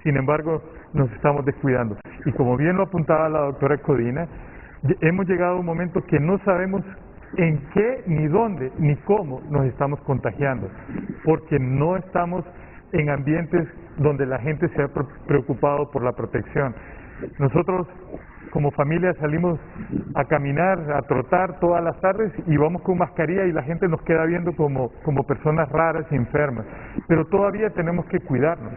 Sin embargo, nos estamos descuidando. Y como bien lo apuntaba la doctora Codina, hemos llegado a un momento que no sabemos en qué, ni dónde, ni cómo nos estamos contagiando, porque no estamos en ambientes donde la gente se ha preocupado por la protección. Nosotros como familia salimos a caminar, a trotar todas las tardes y vamos con mascarilla y la gente nos queda viendo como personas raras y enfermas, pero todavía tenemos que cuidarnos,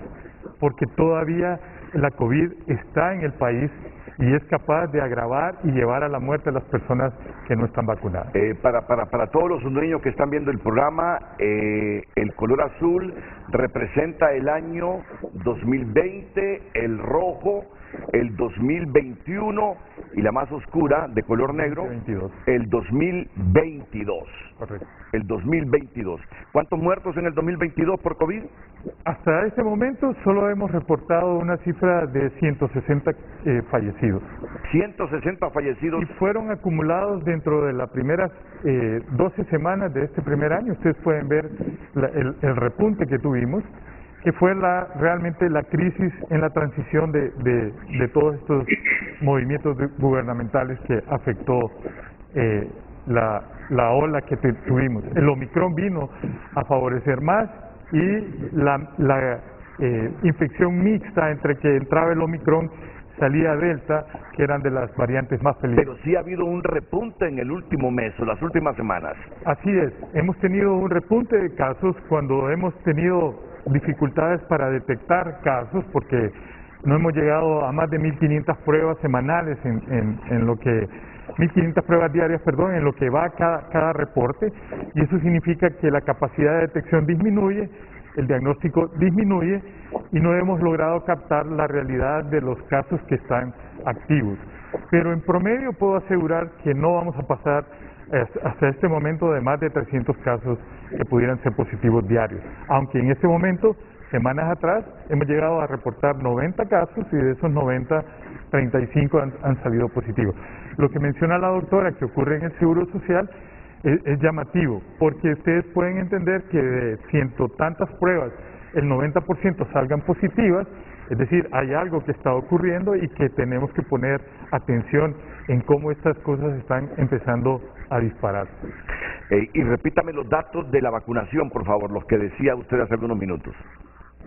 porque todavía la COVID está en el país y es capaz de agravar y llevar a la muerte a las personas que no están vacunadas. Para todos los hondureños que están viendo el programa, el color azul representa el año 2020, el rojo el 2021 y la más oscura de color negro 2022. El 2022. Correcto. El 2022. ¿Cuántos muertos en el 2022 por COVID? Hasta este momento solo hemos reportado una cifra de 160 fallecidos. 160 fallecidos. Y fueron acumulados dentro de las primeras 12 semanas de este primer año. Ustedes pueden ver el repunte que tuvimos, que fue realmente la crisis en la transición de todos estos movimientos gubernamentales que afectó la ola que tuvimos. El Omicron vino a favorecer más, y la infección mixta entre que entraba el Omicron, salía Delta, que eran de las variantes más peligrosas. Pero sí ha habido un repunte en el último mes o las últimas semanas. Así es, hemos tenido un repunte de casos cuando hemos tenido dificultades para detectar casos, porque no hemos llegado a más de 1.500 pruebas semanales en lo que 1.500 pruebas diarias, perdón, en lo que va cada reporte, y eso significa que la capacidad de detección disminuye, el diagnóstico disminuye, y no hemos logrado captar la realidad de los casos que están activos. Pero en promedio puedo asegurar que no vamos a pasar hasta este momento de más de 300 casos que pudieran ser positivos diarios, aunque en este momento, semanas atrás, hemos llegado a reportar 90 casos, y de esos 90, 35 han salido positivos. Lo que menciona la doctora que ocurre en el Seguro Social es llamativo, porque ustedes pueden entender que de ciento tantas pruebas, el 90% salgan positivas, es decir, hay algo que está ocurriendo y que tenemos que poner atención en cómo estas cosas están empezando a disparar. Y repítame los datos de la vacunación, por favor, los que decía usted hace algunos minutos.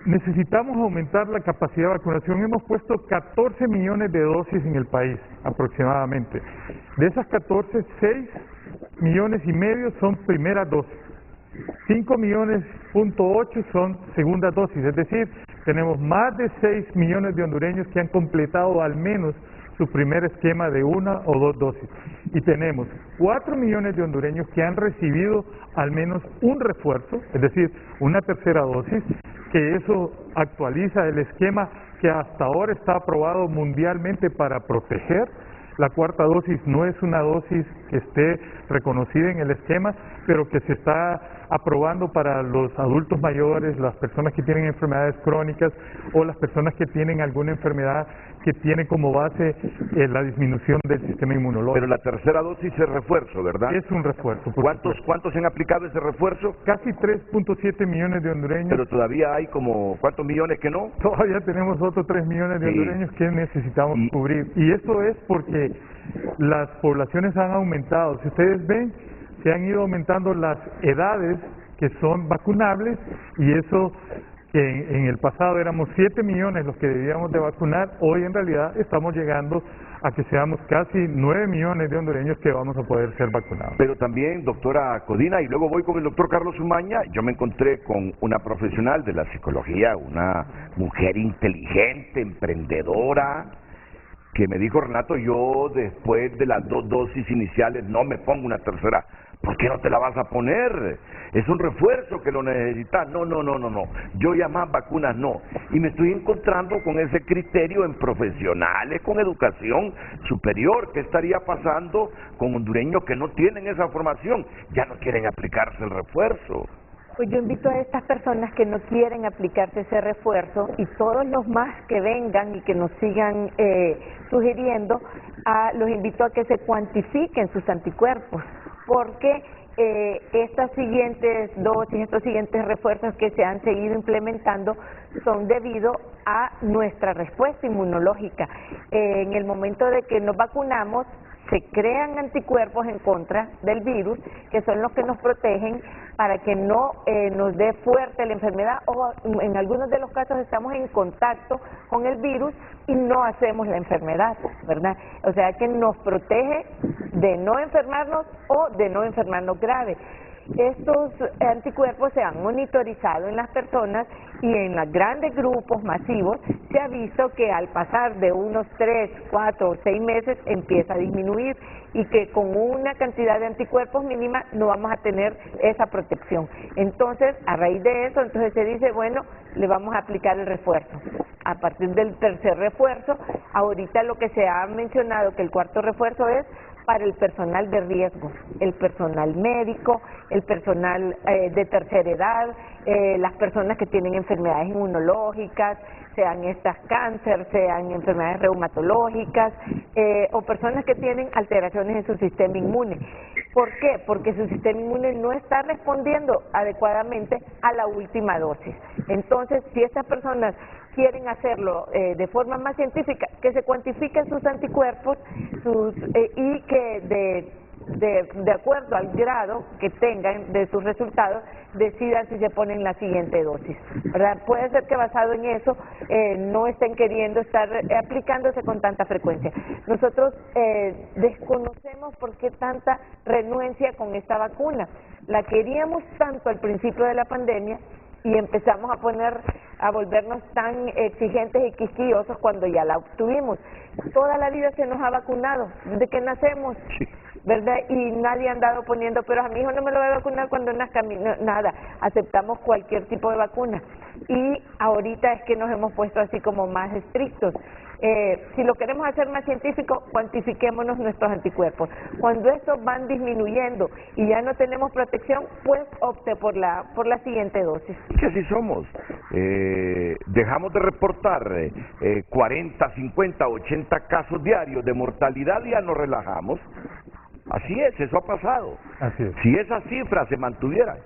Necesitamos aumentar la capacidad de vacunación. Hemos puesto 14 millones de dosis en el país, aproximadamente. De esas 14, 6 millones y medio son primeras dosis. 5 millones punto 8 son segundas dosis, es decir, tenemos más de 6 millones de hondureños que han completado al menos su primer esquema de 1 o 2 dosis. Y tenemos 4 millones de hondureños que han recibido al menos un refuerzo, es decir, una tercera dosis, que eso actualiza el esquema que hasta ahora está aprobado mundialmente para proteger. La cuarta dosis no es una dosis que esté reconocida en el esquema, pero que se está aprobando para los adultos mayores, las personas que tienen enfermedades crónicas o las personas que tienen alguna enfermedad que tiene como base la disminución del sistema inmunológico. Pero la tercera dosis es refuerzo, ¿verdad? Es un refuerzo. ¿Cuántos han aplicado ese refuerzo? Casi 3.7 millones de hondureños. Pero todavía hay como, ¿cuántos millones que no? Todavía tenemos otros 3 millones de hondureños que necesitamos cubrir. Y esto es porque las poblaciones han aumentado. Si ustedes ven, se han ido aumentando las edades que son vacunables, y eso que en el pasado éramos 7 millones los que debíamos de vacunar, hoy en realidad estamos llegando a que seamos casi 9 millones de hondureños que vamos a poder ser vacunados. Pero también, doctora Codina, y luego voy con el doctor Carlos Umaña, yo me encontré con una profesional de la psicología, una mujer inteligente, emprendedora, que me dijo: Renato, yo después de las 2 dosis iniciales no me pongo una tercera. ¿Por qué no te la vas a poner? Es un refuerzo que lo necesitas. No. Yo ya más vacunas no. Y me estoy encontrando con ese criterio en profesionales con educación superior. ¿Qué estaría pasando con hondureños que no tienen esa formación? Ya no quieren aplicarse el refuerzo. Pues yo invito a estas personas que no quieren aplicarse ese refuerzo, y todos los más que vengan y que nos sigan sugiriendo, los invito a que se cuantifiquen sus anticuerpos, porque estas siguientes dosis, estos siguientes refuerzos que se han seguido implementando son debido a nuestra respuesta inmunológica. En el momento de que nos vacunamos, se crean anticuerpos en contra del virus, que son los que nos protegen para que no nos dé fuerte la enfermedad, o en algunos de los casos estamos en contacto con el virus y no hacemos la enfermedad, ¿verdad? O sea que nos protege de no enfermarnos o de no enfermarnos grave. Estos anticuerpos se han monitorizado en las personas, y en los grandes grupos masivos se ha visto que al pasar de unos 3, 4 o 6 meses empieza a disminuir, y que con una cantidad de anticuerpos mínima no vamos a tener esa protección. Entonces, a raíz de eso, entonces se dice, bueno, le vamos a aplicar el refuerzo. A partir del tercer refuerzo, ahorita lo que se ha mencionado, que el cuarto refuerzo es para el personal de riesgo, el personal médico, el personal de tercera edad, las personas que tienen enfermedades inmunológicas, sean estas cáncer, sean enfermedades reumatológicas, o personas que tienen alteraciones en su sistema inmune. ¿Por qué? Porque su sistema inmune no está respondiendo adecuadamente a la última dosis. Entonces, si estas personas quieren hacerlo de forma más científica, que se cuantifiquen sus anticuerpos y que de acuerdo al grado que tengan de sus resultados, decidan si se ponen la siguiente dosis, ¿verdad? Puede ser que basado en eso no estén queriendo estar aplicándose con tanta frecuencia. Nosotros desconocemos por qué tanta renuencia con esta vacuna. La queríamos tanto al principio de la pandemia, y empezamos a volvernos tan exigentes y quisquillosos cuando ya la obtuvimos. Toda la vida se nos ha vacunado, desde que nacemos, ¿verdad? Y nadie ha andado poniendo, pero a mi hijo no me lo voy a vacunar cuando nazca, nada. Aceptamos cualquier tipo de vacuna. Y ahorita es que nos hemos puesto así como más estrictos. Si lo queremos hacer más científico, cuantifiquémonos nuestros anticuerpos. Cuando estos van disminuyendo y ya no tenemos protección, pues opte por la siguiente dosis. Que así somos. Dejamos de reportar 40, 50, 80 casos diarios de mortalidad y ya nos relajamos. Así es, eso ha pasado. Así es. Si esas cifras se mantuvieran,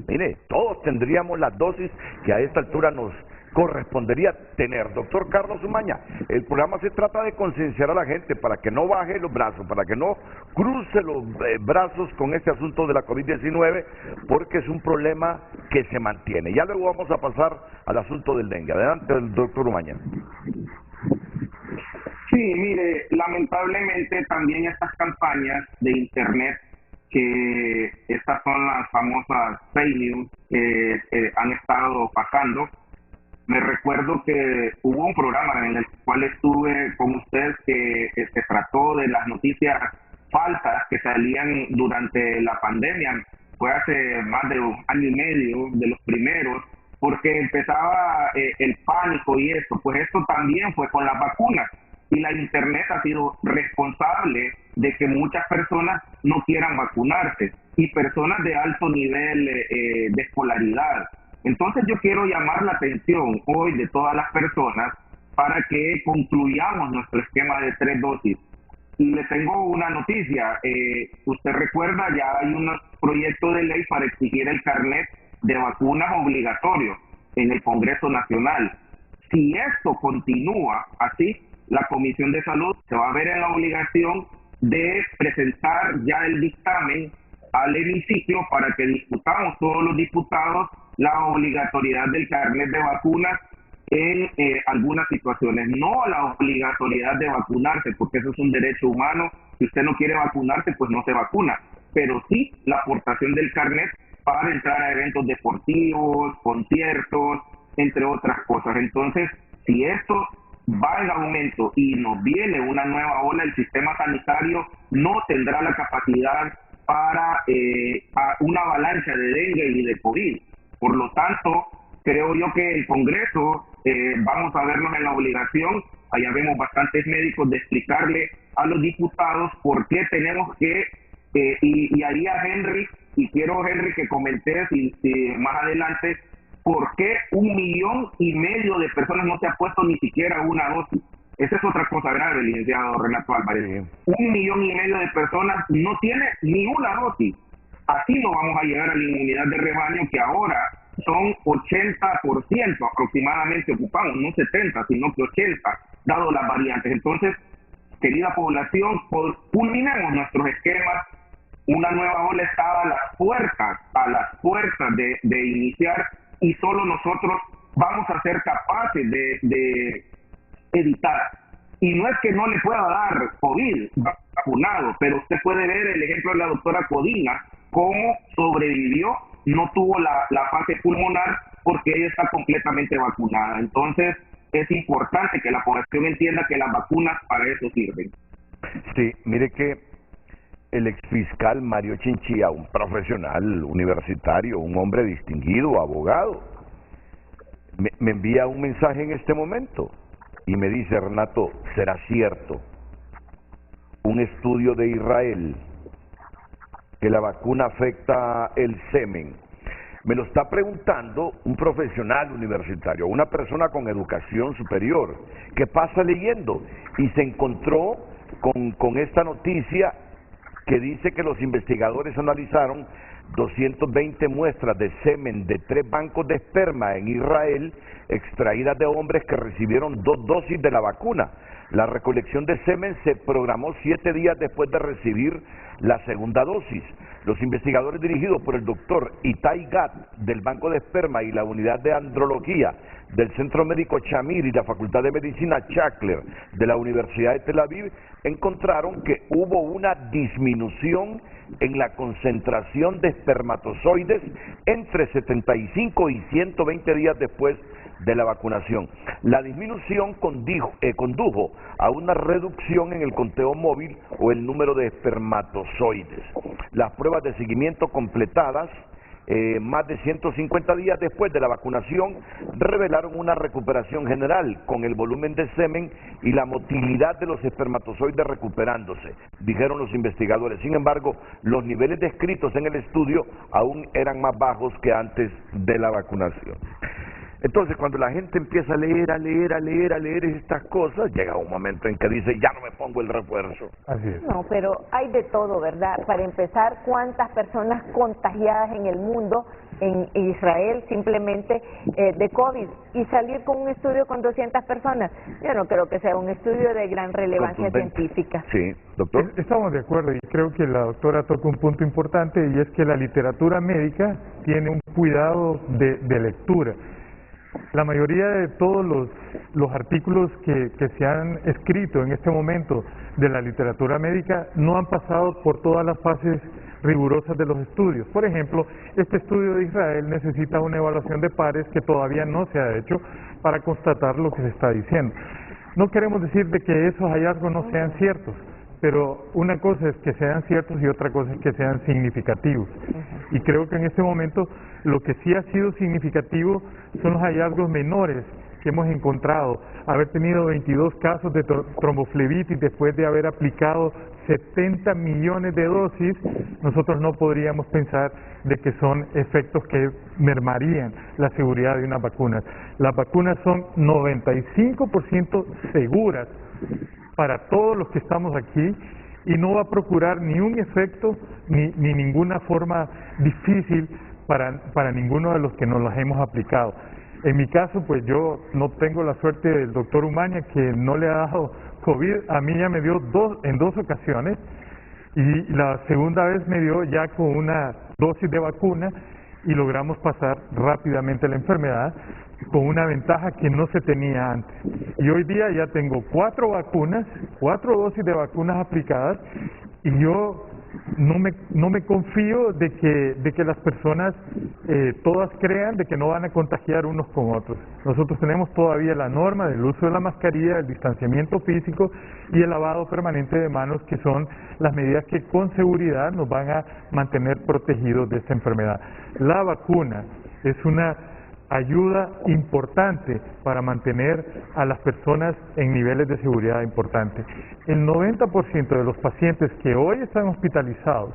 mire, todos tendríamos las dosis que a esta altura nos correspondería tener. Doctor Carlos Umaña, el programa se trata de concienciar a la gente para que no baje los brazos, para que no cruce los brazos con este asunto de la COVID-19, porque es un problema que se mantiene. Ya luego vamos a pasar al asunto del dengue. Adelante, doctor Umaña. Sí, mire, lamentablemente también estas campañas de internet, que estas son las famosas fake news que han estado pasando. Me recuerdo que hubo un programa en el cual estuve con ustedes que se trató de las noticias falsas que salían durante la pandemia. Fue hace más de un año y medio, de los primeros, porque empezaba el pánico y eso. Pues esto también fue con las vacunas. y la Internet ha sido responsable de que muchas personas no quieran vacunarse y personas de alto nivel de escolaridad. Entonces yo quiero llamar la atención hoy de todas las personas para que concluyamos nuestro esquema de 3 dosis. Y le tengo una noticia, usted recuerda, ya hay un proyecto de ley para exigir el carnet de vacunas obligatorio en el Congreso Nacional. Si esto continúa así, la Comisión de Salud se va a ver en la obligación de presentar ya el dictamen al hemiciclo para que discutamos todos los diputados la obligatoriedad del carnet de vacunas en algunas situaciones, no la obligatoriedad de vacunarse, porque eso es un derecho humano. Si usted no quiere vacunarse, pues no se vacuna, pero sí la aportación del carnet para entrar a eventos deportivos, conciertos, entre otras cosas. Entonces, si esto va en aumento y nos viene una nueva ola, el sistema sanitario no tendrá la capacidad para una avalancha de dengue y de COVID. Por lo tanto, creo yo que el Congreso vamos a vernos en la obligación, allá vemos bastantes médicos, de explicarle a los diputados por qué tenemos que, y haría Henry, y quiero Henry que comentes más adelante, por qué 1,5 millones de personas no se ha puesto ni siquiera una dosis. Esa es otra cosa grave, licenciado Renato Álvarez. 1,5 millones de personas no tiene ni una dosis. Así no vamos a llegar a la inmunidad de rebaño, que ahora son 80% aproximadamente ocupados, no 70, sino que 80, dado las variantes. Entonces, querida población, culminemos nuestros esquemas. Una nueva ola está a las puertas de iniciar, y solo nosotros vamos a ser capaces de evitar. Y no es que no le pueda dar COVID vacunado, pero usted puede ver el ejemplo de la doctora Codina, cómo sobrevivió, no tuvo la fase pulmonar porque ella está completamente vacunada. Entonces es importante que la población entienda que las vacunas para eso sirven. Sí, mire que el exfiscal Mario Chinchilla, un profesional universitario, un hombre distinguido, abogado, me envía un mensaje en este momento y me dice: Renato, ¿será cierto un estudio de Israel que la vacuna afecta el semen? Me lo está preguntando un profesional universitario, una persona con educación superior, que pasa leyendo y se encontró con esta noticia que dice que los investigadores analizaron 220 muestras de semen de 3 bancos de esperma en Israel, extraídas de hombres que recibieron 2 dosis de la vacuna. La recolección de semen se programó 7 días después de recibir la segunda dosis. Los investigadores, dirigidos por el doctor Itai Gat del Banco de Esperma y la Unidad de Andrología del Centro Médico Shamir y la Facultad de Medicina Sackler de la Universidad de Tel Aviv, encontraron que hubo una disminución en la concentración de espermatozoides entre 75 y 120 días después de la vacunación. La disminución condujo a una reducción en el conteo móvil o el número de espermatozoides. Las pruebas de seguimiento completadas más de 150 días después de la vacunación revelaron una recuperación general con el volumen de semen y la motilidad de los espermatozoides recuperándose, dijeron los investigadores. Sin embargo, los niveles descritos en el estudio aún eran más bajos que antes de la vacunación. Entonces, cuando la gente empieza a leer estas cosas, llega un momento en que dice: ya no me pongo el refuerzo. Así es. No, pero hay de todo, ¿verdad? Para empezar, ¿cuántas personas contagiadas en el mundo, en Israel, simplemente de COVID? Y salir con un estudio con 200 personas, yo no creo que sea un estudio de gran relevancia científica. Sí, doctor. Estamos de acuerdo, y creo que la doctora toca un punto importante, y es que la literatura médica tiene un cuidado de lectura. La mayoría de todos los artículos que se han escrito en este momento de la literatura médica no han pasado por todas las fases rigurosas de los estudios. Por ejemplo, este estudio de Israel necesita una evaluación de pares que todavía no se ha hecho para constatar lo que se está diciendo. No queremos decir de que esos hallazgos no sean ciertos, pero una cosa es que sean ciertos y otra cosa es que sean significativos. Y creo que en este momento lo que sí ha sido significativo son los hallazgos menores que hemos encontrado, haber tenido 22 casos de tromboflebitis después de haber aplicado 70 millones de dosis, nosotros no podríamos pensar de que son efectos que mermarían la seguridad de unas vacunas. Las vacunas son 95% seguras para todos los que estamos aquí y no va a procurar ni un efecto ni ninguna forma difícil para ninguno de los que nos las hemos aplicado. En mi caso, pues yo no tengo la suerte del doctor Umaña, que no le ha dado COVID. A mí ya me dio en dos ocasiones y la segunda vez me dio ya con una dosis de vacuna y logramos pasar rápidamente la enfermedad con una ventaja que no se tenía antes. Y hoy día ya tengo 4 dosis de vacunas aplicadas y yo no me confío de que las personas todas crean de que no van a contagiar unos con otros. Nosotros tenemos todavía la norma del uso de la mascarilla, el distanciamiento físico y el lavado permanente de manos, que son las medidas que con seguridad nos van a mantener protegidos de esta enfermedad. La vacuna es una ayuda importante para mantener a las personas en niveles de seguridad importantes. El 90% de los pacientes que hoy están hospitalizados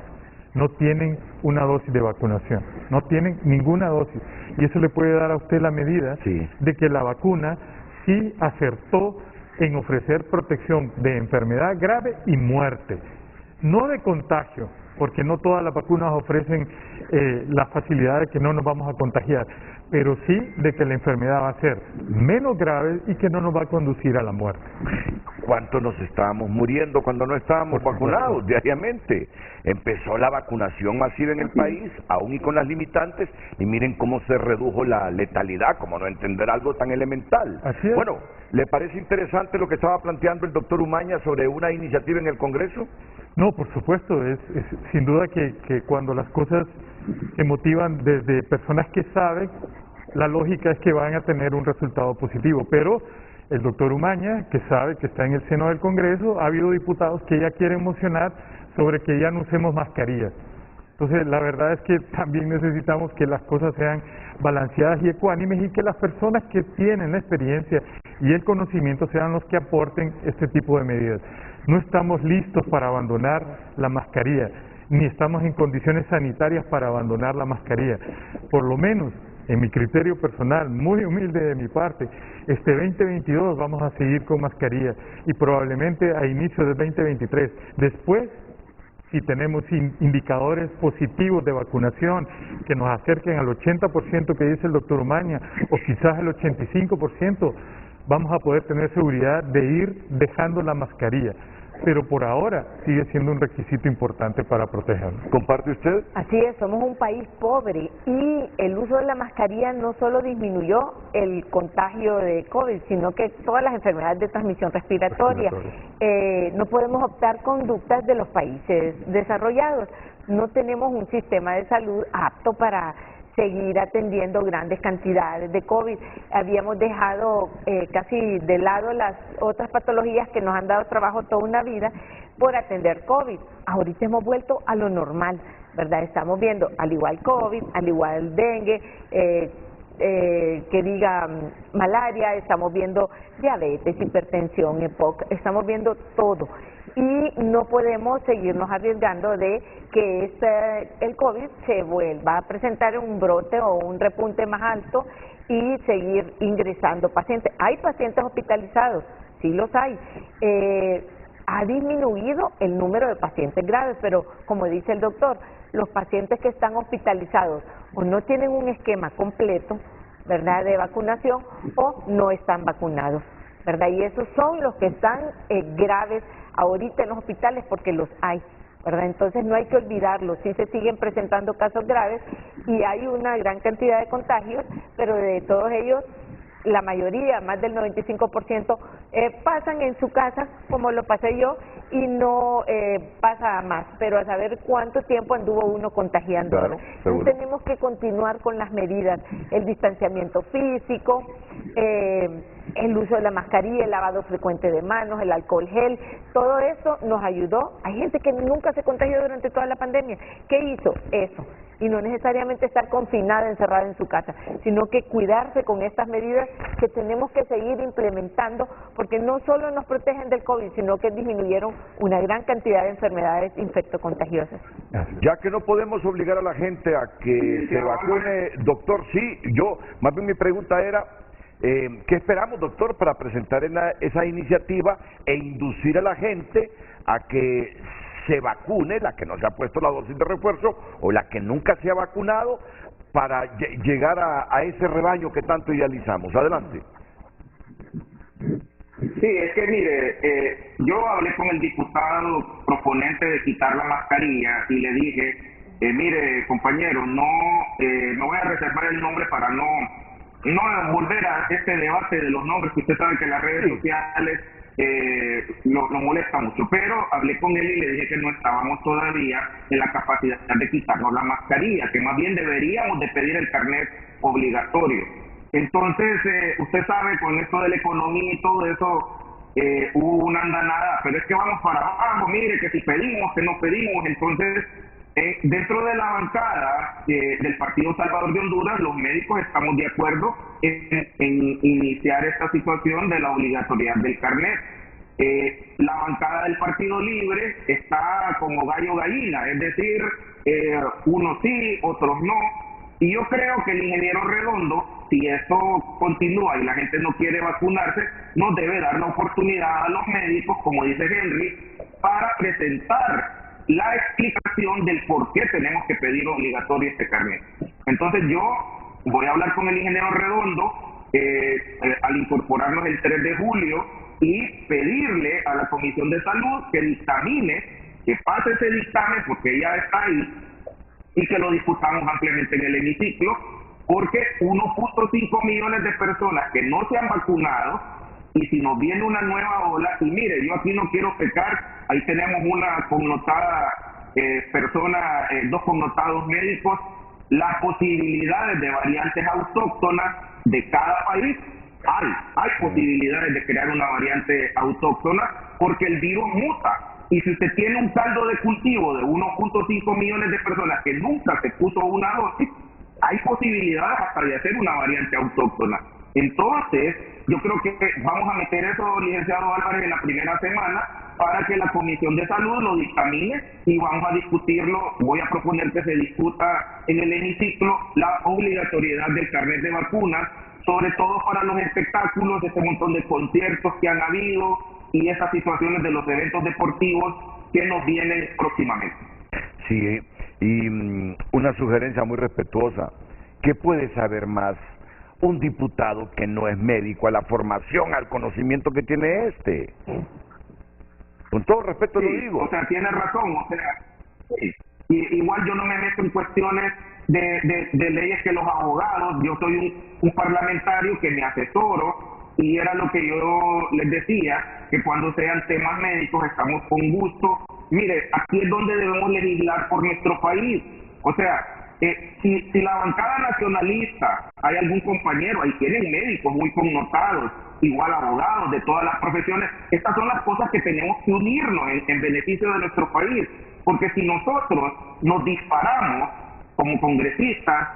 no tienen una dosis de vacunación, no tienen ninguna dosis, y eso le puede dar a usted la medida de que la vacuna sí acertó en ofrecer protección de enfermedad grave y muerte, no de contagio, porque no todas las vacunas ofrecen la facilidad de que no nos vamos a contagiar, pero sí de que la enfermedad va a ser menos grave y que no nos va a conducir a la muerte. ¿Cuántos nos estábamos muriendo cuando no estábamos vacunados diariamente? Empezó la vacunación masiva en el país, aún y con las limitantes, y miren cómo se redujo la letalidad, como no entender algo tan elemental. Así es. Bueno, ¿le parece interesante lo que estaba planteando el doctor Umaña sobre una iniciativa en el Congreso? No, por supuesto, es sin duda que cuando las cosas se motivan desde personas que saben, la lógica es que van a tener un resultado positivo, pero el doctor Umaña, que sabe que está en el seno del Congreso, ha habido diputados que ya quieren mocionar sobre que ya no usemos mascarillas. Entonces, la verdad es que también necesitamos que las cosas sean balanceadas y ecuánimes y que las personas que tienen la experiencia y el conocimiento sean los que aporten este tipo de medidas. No estamos listos para abandonar la mascarilla, ni estamos en condiciones sanitarias para abandonar la mascarilla. Por lo menos, en mi criterio personal, muy humilde de mi parte, este 2022 vamos a seguir con mascarilla y probablemente a inicio del 2023. Después, si tenemos indicadores positivos de vacunación que nos acerquen al 80% que dice el doctor Umaña, o quizás el 85%, vamos a poder tener seguridad de ir dejando la mascarilla. Pero por ahora sigue siendo un requisito importante para protegernos. ¿Comparte usted? Así es, somos un país pobre y el uso de la mascarilla no solo disminuyó el contagio de COVID, sino que todas las enfermedades de transmisión respiratoria. No podemos optar conductas de los países desarrollados. No tenemos un sistema de salud apto para seguir atendiendo grandes cantidades de COVID. Habíamos dejado casi de lado las otras patologías que nos han dado trabajo toda una vida por atender COVID. Ahorita hemos vuelto a lo normal, ¿verdad? Estamos viendo, al igual COVID, al igual dengue, que diga malaria, estamos viendo diabetes, hipertensión, EPOC, estamos viendo todo. Y no podemos seguirnos arriesgando de que el COVID se vuelva a presentar un brote o un repunte más alto y seguir ingresando pacientes. Hay pacientes hospitalizados, sí los hay. Ha disminuido el número de pacientes graves, pero como dice el doctor, los pacientes que están hospitalizados o no tienen un esquema completo, ¿verdad?, de vacunación, o no están vacunados, ¿verdad? Y esos son los que están graves ahorita en los hospitales, porque los hay, ¿verdad? Entonces no hay que olvidarlo, sí se siguen presentando casos graves y hay una gran cantidad de contagios, pero de todos ellos, la mayoría, más del 95%, pasan en su casa, como lo pasé yo, y no pasa a más, pero a saber cuánto tiempo anduvo uno contagiando. Claro, entonces tenemos que continuar con las medidas, el distanciamiento físico, el uso de la mascarilla, el lavado frecuente de manos, el alcohol gel, todo eso nos ayudó. Hay gente que nunca se contagió durante toda la pandemia. ¿Qué hizo? Eso. y no necesariamente estar confinada, encerrada en su casa, sino que cuidarse con estas medidas que tenemos que seguir implementando, porque no solo nos protegen del COVID, sino que disminuyeron una gran cantidad de enfermedades infectocontagiosas. Ya que no podemos obligar a la gente a que se vacune, doctor, sí, más bien mi pregunta era, ¿qué esperamos, doctor, para presentar esa iniciativa e inducir a la gente a que se vacune, la que no se ha puesto la dosis de refuerzo o la que nunca se ha vacunado, para llegar a ese rebaño que tanto idealizamos? Adelante. Sí, es que mire, yo hablé con el diputado proponente de quitar la mascarilla y le dije, mire compañero, no voy a reservar el nombre para no volver a este debate de los nombres, que usted sabe que las redes sociales lo molesta mucho, pero hablé con él y le dije que no estábamos todavía en la capacidad de quitarnos la mascarilla, que más bien deberíamos de pedir el carnet obligatorio. Entonces, usted sabe, con esto de la economía y todo eso, hubo una andanada, pero es que vamos para abajo, mire, que si pedimos, que no pedimos. Entonces, dentro de la bancada del Partido Salvador de Honduras, los médicos estamos de acuerdo en iniciar esta situación de la obligatoriedad del carnet. La bancada del Partido Libre está como gallo-gallina, es decir, unos sí, otros no. Y yo creo que el ingeniero Redondo, si esto continúa y la gente no quiere vacunarse, nos debe dar la oportunidad a los médicos, como dice Henry, para presentar la explicación del por qué tenemos que pedir obligatorio este carnet. Entonces yo voy a hablar con el ingeniero Redondo al incorporarnos el 3 de julio y pedirle a la Comisión de Salud que dictamine, que pase ese dictamen, porque ya está ahí, y que lo discutamos ampliamente en el hemiciclo, porque 1.5 millones de personas que no se han vacunado, y si nos viene una nueva ola, y mire, yo aquí no quiero pecar, ahí tenemos una connotada persona, dos connotados médicos, las posibilidades de variantes autóctonas de cada país, hay posibilidades de crear una variante autóctona, porque el virus muta. Y si usted tiene un caldo de cultivo de 1.5 millones de personas que nunca se puso una dosis, hay posibilidades hasta de hacer una variante autóctona. Entonces, yo creo que vamos a meter eso, licenciado Álvarez, en la primera semana para que la Comisión de Salud lo dictamine y vamos a discutirlo. Voy a proponer que se discuta en el hemiciclo la obligatoriedad del carnet de vacunas, sobre todo para los espectáculos, ese montón de conciertos que han habido y esas situaciones de los eventos deportivos que nos vienen próximamente. Sí, y una sugerencia muy respetuosa. ¿Qué puede saber más un diputado que no es médico, a la formación, al conocimiento que tiene este? Con todo respeto sí, lo digo. O sea, tiene razón, o sea, sí. Igual yo no me meto en cuestiones de leyes que los abogados, yo soy un parlamentario que me asesoro, y era lo que yo les decía, que cuando sean temas médicos estamos con gusto. Mire, aquí es donde debemos legislar por nuestro país. O sea, si la bancada nacionalista, hay algún compañero, ahí tienen médicos muy connotados, igual abogados de todas las profesiones, estas son las cosas que tenemos que unirnos en beneficio de nuestro país, porque si nosotros nos disparamos como congresistas,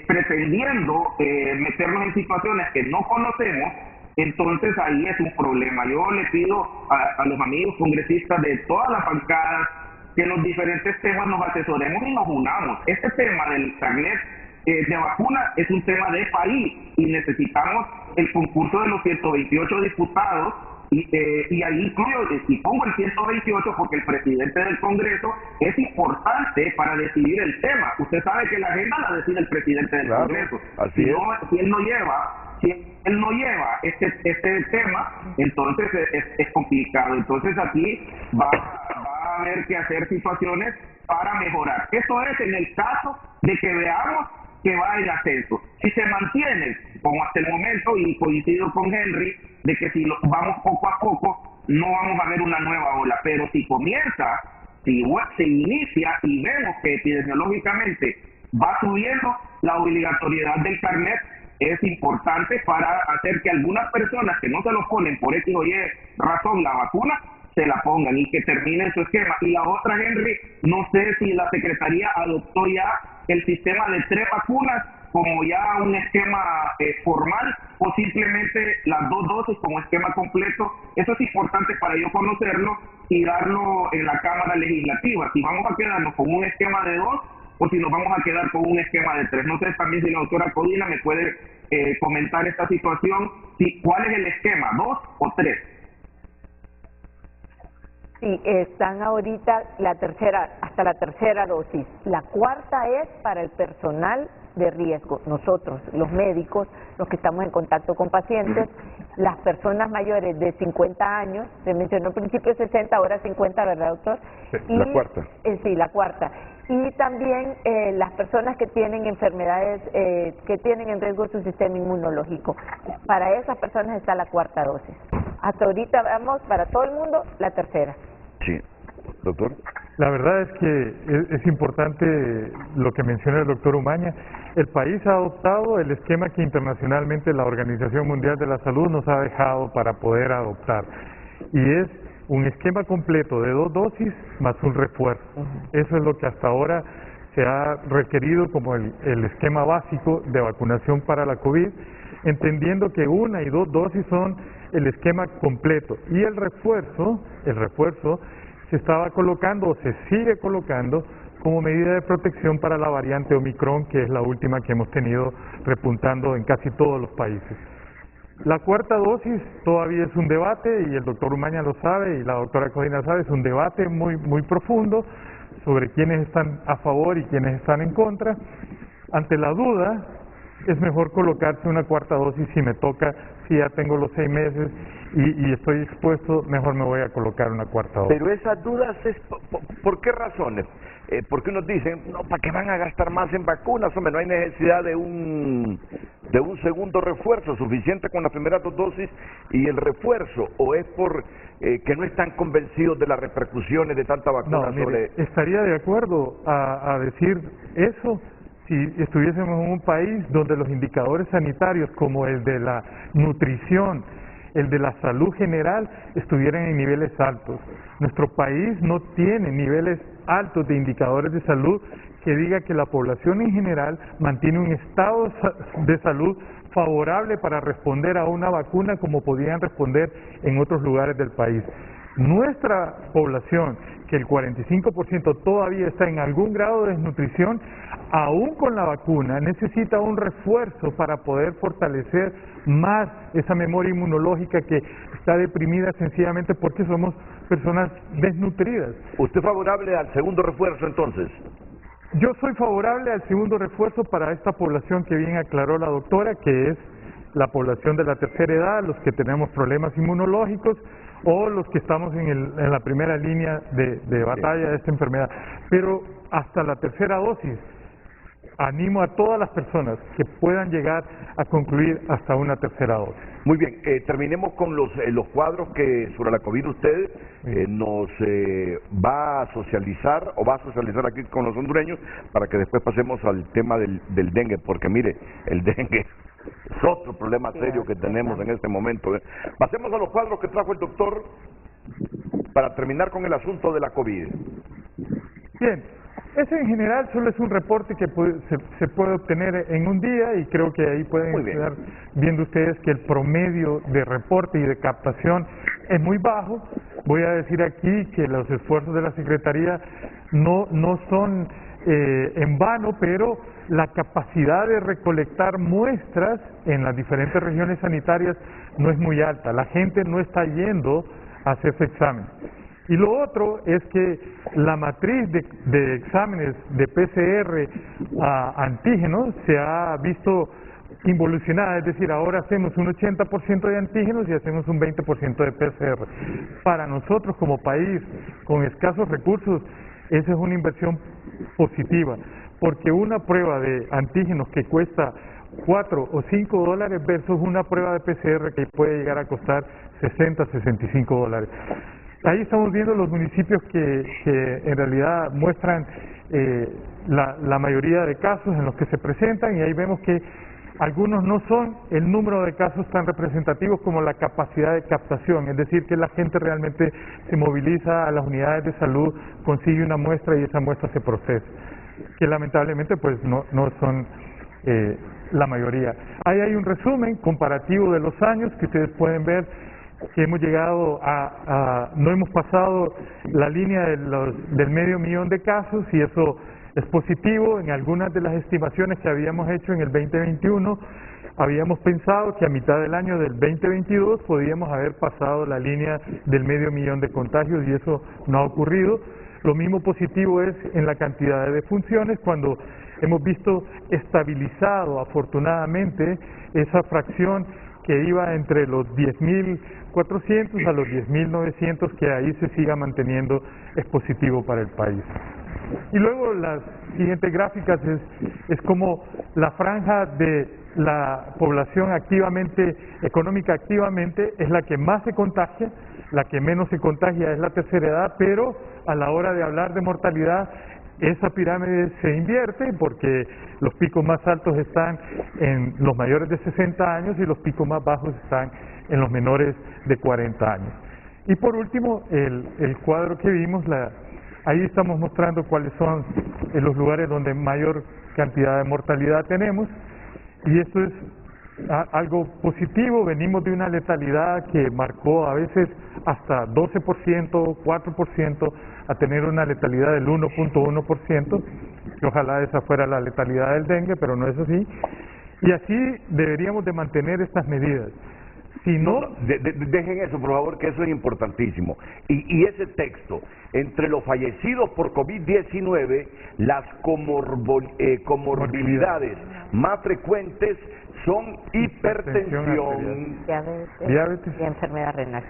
pretendiendo meternos en situaciones que no conocemos, entonces ahí es un problema. Yo le pido a los amigos congresistas de todas las bancadas que en los diferentes temas nos asesoremos y nos unamos. Este tema del carnet de vacuna es un tema de país y necesitamos el concurso de los 128 diputados y ahí incluyo y pongo el 128 porque el presidente del Congreso es importante para decidir el tema. Usted sabe que la agenda la decide el presidente del Congreso. Si él no lleva este tema, entonces es complicado. Entonces aquí va a haber que hacer situaciones para mejorar. Eso es en el caso de que veamos que va en ascenso. Si se mantiene, como hasta el momento, y coincido con Henry, de que si vamos poco a poco, no vamos a ver una nueva ola. Pero si comienza, si se inicia y vemos que epidemiológicamente va subiendo, la obligatoriedad del carnet es importante para hacer que algunas personas que no se lo ponen por X o Y razón la vacuna, se la pongan y que terminen su esquema. Y la otra, Henry, no sé si la Secretaría adoptó ya el sistema de 3 vacunas como ya un esquema formal, o simplemente las 2 dosis como esquema completo. Eso es importante para yo conocerlo y darlo en la Cámara Legislativa. Si vamos a quedarnos con un esquema de 2 o si nos vamos a quedar con un esquema de 3. No sé también si la doctora Codina me puede comentar esta situación. ¿Cuál es el esquema? ¿2 o 3? Sí, están ahorita hasta la tercera dosis. La cuarta es para el personal de riesgo, nosotros, los médicos, los que estamos en contacto con pacientes, las personas mayores de 50 años, se mencionó al principio 60, ahora 50, ¿verdad, doctor? Sí, la cuarta. Sí, la cuarta. Y también las personas que tienen enfermedades, que tienen en riesgo su sistema inmunológico. Para esas personas está la cuarta dosis. Hasta ahorita vamos, para todo el mundo, la tercera. Sí, doctor. La verdad es que es importante lo que menciona el doctor Umaña. El país ha adoptado el esquema que internacionalmente la Organización Mundial de la Salud nos ha dejado para poder adoptar. Y es un esquema completo de 2 dosis más un refuerzo. Eso es lo que hasta ahora se ha requerido como el esquema básico de vacunación para la COVID, entendiendo que 1 y 2 dosis son el esquema completo. Y el refuerzo se estaba colocando o se sigue colocando como medida de protección para la variante Omicron, que es la última que hemos tenido repuntando en casi todos los países. La cuarta dosis todavía es un debate, y el doctor Umaña lo sabe y la doctora Codina sabe, es un debate muy profundo sobre quiénes están a favor y quiénes están en contra. Ante la duda, es mejor colocarse una cuarta dosis si me toca, si ya tengo los 6 meses y estoy expuesto, mejor me voy a colocar una cuarta dosis. Pero esas dudas, ¿por qué razones? Porque unos dicen, no, ¿para qué van a gastar más en vacunas? Hombre, no hay necesidad de un segundo refuerzo, suficiente con las primeras 2 dosis y el refuerzo, o es por que no están convencidos de las repercusiones de tanta vacuna. No, mire, estaría de acuerdo a decir eso si estuviésemos en un país donde los indicadores sanitarios como el de la nutrición, el de la salud general, estuvieran en niveles altos. Nuestro país no tiene niveles altos de indicadores de salud que diga que la población en general mantiene un estado de salud favorable para responder a una vacuna como podían responder en otros lugares del país. Nuestra población, que el 45% todavía está en algún grado de desnutrición, aún con la vacuna, necesita un refuerzo para poder fortalecer más esa memoria inmunológica que está deprimida sencillamente porque somos personas desnutridas. ¿Usted es favorable al segundo refuerzo entonces? Yo soy favorable al segundo refuerzo para esta población que bien aclaró la doctora, que es la población de la tercera edad, los que tenemos problemas inmunológicos o los que estamos en la primera línea de batalla de esta enfermedad. Pero hasta la tercera dosis, animo a todas las personas que puedan llegar a concluir hasta una tercera dosis. Muy bien, terminemos con los cuadros que sobre la COVID usted nos va a socializar o va a socializar aquí con los hondureños para que después pasemos al tema del dengue, porque mire, el dengue es otro problema serio que tenemos en este momento. Pasemos a los cuadros que trajo el doctor para terminar con el asunto de la COVID. Bien. Ese en general solo es un reporte que se puede obtener en un día y creo que ahí pueden estar viendo ustedes que el promedio de reporte y de captación es muy bajo. Voy a decir aquí que los esfuerzos de la Secretaría no son en vano, pero la capacidad de recolectar muestras en las diferentes regiones sanitarias no es muy alta. La gente no está yendo a hacerse examen. Y lo otro es que la matriz de exámenes de PCR a antígenos se ha visto involucionada, es decir, ahora hacemos un 80% de antígenos y hacemos un 20% de PCR. Para nosotros como país, con escasos recursos, esa es una inversión positiva, porque una prueba de antígenos que cuesta $4 o $5 versus una prueba de PCR que puede llegar a costar $60, $65. Ahí estamos viendo los municipios que en realidad muestran la mayoría de casos en los que se presentan, y ahí vemos que algunos no son el número de casos tan representativos como la capacidad de captación, es decir, que la gente realmente se moviliza a las unidades de salud, consigue una muestra y esa muestra se procesa. que lamentablemente pues no son la mayoría. Ahí hay un resumen comparativo de los años que ustedes pueden ver que hemos llegado no hemos pasado la línea del 500,000 de casos, y eso es positivo. En algunas de las estimaciones que habíamos hecho en el 2021, habíamos pensado que a mitad del año del 2022 podíamos haber pasado la línea del 500,000 de contagios, y eso no ha ocurrido. Lo mismo positivo es en la cantidad de defunciones, cuando hemos visto estabilizado afortunadamente esa fracción que iba entre los 10.400 a los 10.900, que ahí se siga manteniendo, es positivo para el país. Y luego las siguientes gráficas es como la franja de la población económica activamente es la que más se contagia, la que menos se contagia es la tercera edad, pero a la hora de hablar de mortalidad, esa pirámide se invierte porque los picos más altos están en los mayores de 60 años y los picos más bajos están en los menores de 40 años. Y por último, el cuadro que vimos, ahí estamos mostrando cuáles son los lugares donde mayor cantidad de mortalidad tenemos, y esto es algo positivo. Venimos de una letalidad que marcó a veces hasta 12%, 4%, a tener una letalidad del 1.1%, que ojalá esa fuera la letalidad del dengue, pero no es así, y así deberíamos de mantener estas medidas. Si dejen eso, por favor, que eso es importantísimo. Y ese texto, entre los fallecidos por COVID-19, las comorbilidades más frecuentes son hipertensión, diabetes y enfermedad renal.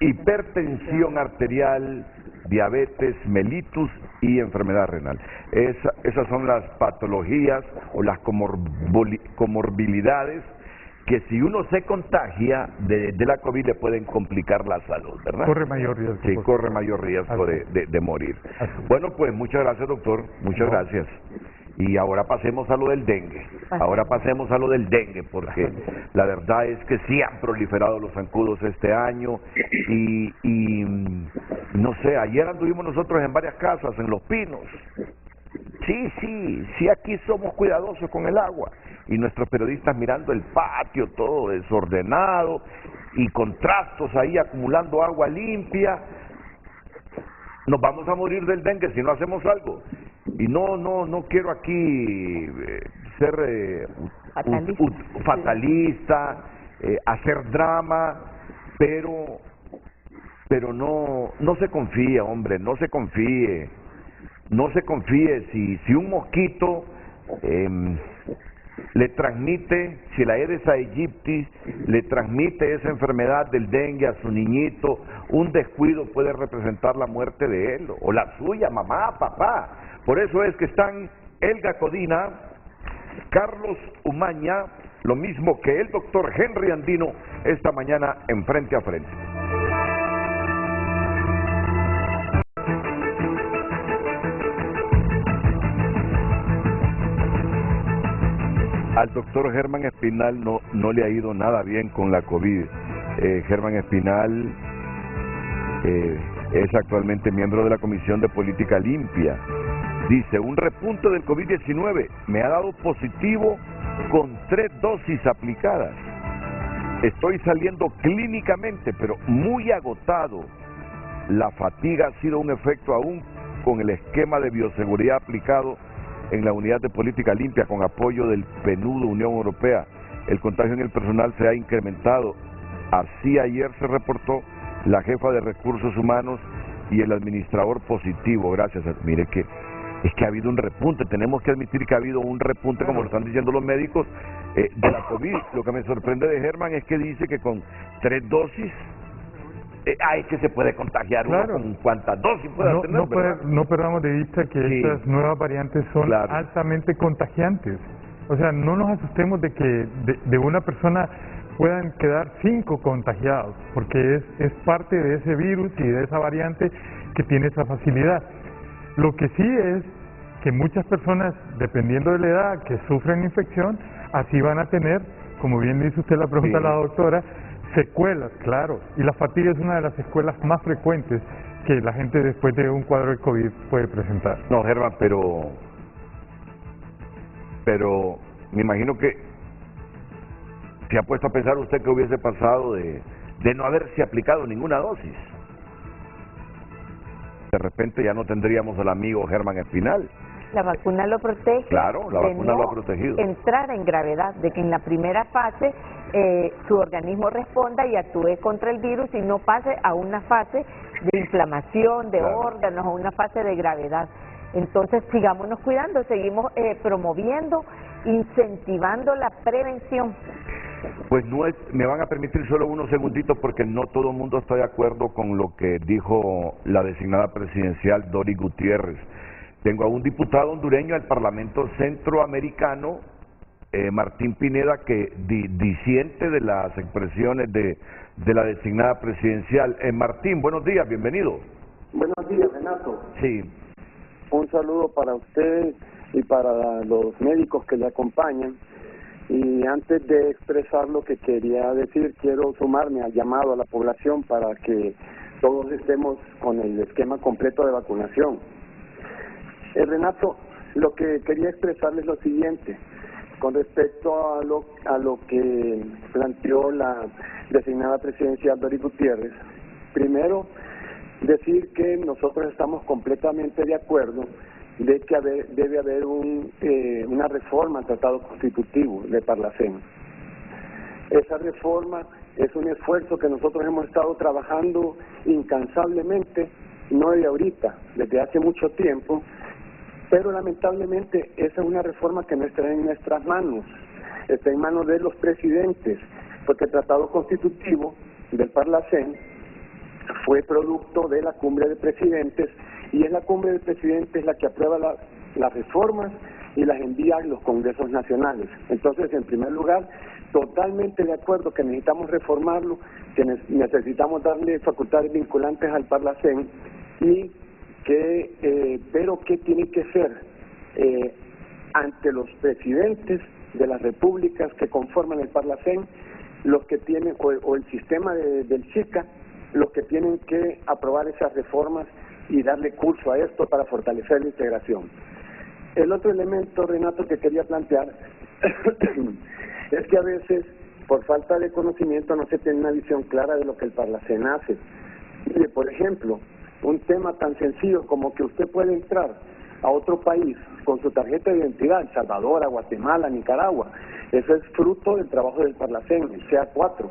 Hipertensión arterial, diabetes, mellitus y enfermedad renal. Esas son las patologías o las comorbilidades que si uno se contagia de la COVID le pueden complicar la salud, ¿verdad? Corre mayor riesgo. Sí, corre mayor riesgo de morir. Bueno, pues muchas gracias, doctor, muchas gracias. Y ahora pasemos a lo del dengue. Porque la verdad es que sí han proliferado los zancudos este año y no sé, ayer anduvimos nosotros en varias casas, en Los Pinos. Sí, aquí somos cuidadosos con el agua. Y nuestros periodistas mirando el patio todo desordenado y con trastos ahí acumulando agua limpia. Nos vamos a morir del dengue si no hacemos algo. Y no quiero aquí ser fatalista, hacer drama, pero no se confíe, hombre, no se confíe si un mosquito le transmite, si la Aedes aegypti le transmite esa enfermedad del dengue a su niñito, un descuido puede representar la muerte de él o la suya, mamá, papá. Por eso es que están Elga Codina, Carlos Umaña, lo mismo que el doctor Henry Andino esta mañana en Frente a Frente. Al doctor Germán Espinal no le ha ido nada bien con la COVID. Germán Espinal es actualmente miembro de la Comisión de Política Limpia. Dice, un repunte del COVID-19 me ha dado positivo con 3 dosis aplicadas. Estoy saliendo clínicamente, pero muy agotado. La fatiga ha sido un efecto aún con el esquema de bioseguridad aplicado en la unidad de política limpia con apoyo del PNUD Unión Europea. El contagio en el personal se ha incrementado. Así ayer se reportó la jefa de recursos humanos y el administrador positivo. Gracias. Mire que es que ha habido un repunte, tenemos que admitir que ha habido un repunte, como lo están diciendo los médicos, de la COVID. Lo que me sorprende de Germán es que dice que con 3 dosis, es que se puede contagiar uno con cuantas dosis pueda tener, no perdamos de vista que estas nuevas variantes son altamente contagiantes. O sea, no nos asustemos de que de una persona puedan quedar 5 contagiados, porque es parte de ese virus y de esa variante que tiene esa facilidad. Lo que sí es que muchas personas, dependiendo de la edad, que sufren infección, así van a tener, como bien dice usted la pregunta a la doctora, secuelas, claro, y la fatiga es una de las secuelas más frecuentes que la gente después de un cuadro de COVID puede presentar. No, Germán, pero me imagino que se ha puesto a pensar usted que hubiese pasado de no haberse aplicado ninguna dosis. De repente ya no tendríamos al amigo Germán Espinal. La vacuna lo protege. Claro, la vacuna lo ha protegido. Entrar en gravedad, de que en la primera fase su organismo responda y actúe contra el virus y no pase a una fase de inflamación de órganos, a una fase de gravedad. Entonces sigámonos cuidando, seguimos promoviendo, incentivando la prevención. Pues me van a permitir solo unos segunditos porque no todo el mundo está de acuerdo con lo que dijo la designada presidencial Dori Gutiérrez. Tengo a un diputado hondureño del Parlamento Centroamericano, Martín Pineda, que disiente de las expresiones de la designada presidencial. Martín, buenos días, bienvenido. Buenos días, Renato. Sí. Un saludo para usted y para los médicos que le acompañan. Y antes de expresar lo que quería decir, quiero sumarme al llamado a la población para que todos estemos con el esquema completo de vacunación. Renato, lo que quería expresarles es lo siguiente, con respecto a lo que planteó la designada presidencial Dori Gutiérrez. Primero, decir que nosotros estamos completamente de acuerdo de que debe haber una reforma al Tratado Constitutivo de Parlacén. Esa reforma es un esfuerzo que nosotros hemos estado trabajando incansablemente, no de ahorita, desde hace mucho tiempo, pero lamentablemente esa es una reforma que no está en nuestras manos, está en manos de los presidentes, porque el Tratado Constitutivo del Parlacén fue producto de la Cumbre de Presidentes y es la Cumbre de Presidentes la que aprueba las reformas y las envía a los congresos nacionales. Entonces, en primer lugar, totalmente de acuerdo que necesitamos reformarlo, que necesitamos darle facultades vinculantes al Parlacén y pero ¿qué tiene que ser? Ante los presidentes de las repúblicas que conforman el Parlacén, los que tienen, o el sistema del SICA, los que tienen que aprobar esas reformas y darle curso a esto para fortalecer la integración. El otro elemento, Renato, que quería plantear es que a veces, por falta de conocimiento, no se tiene una visión clara de lo que el Parlacén hace. Mire, por ejemplo, un tema tan sencillo como que usted puede entrar a otro país con su tarjeta de identidad, El Salvador, a Guatemala, Nicaragua. Eso es fruto del trabajo del Parlacén, el CA4.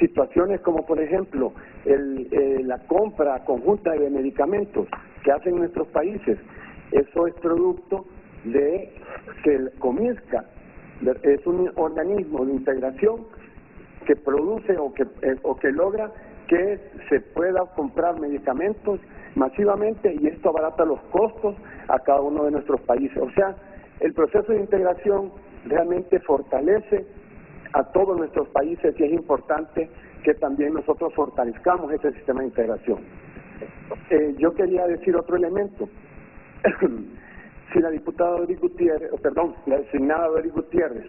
Situaciones como, por ejemplo, la compra conjunta de medicamentos que hacen nuestros países, eso es producto de que el Comisca es un organismo de integración que produce o que logra que se pueda comprar medicamentos masivamente y esto abarata los costos a cada uno de nuestros países. O sea, el proceso de integración realmente fortalece a todos nuestros países y es importante que también nosotros fortalezcamos ese sistema de integración. Yo quería decir otro elemento. Si la diputada Dori Gutiérrez, la designada Dori Gutiérrez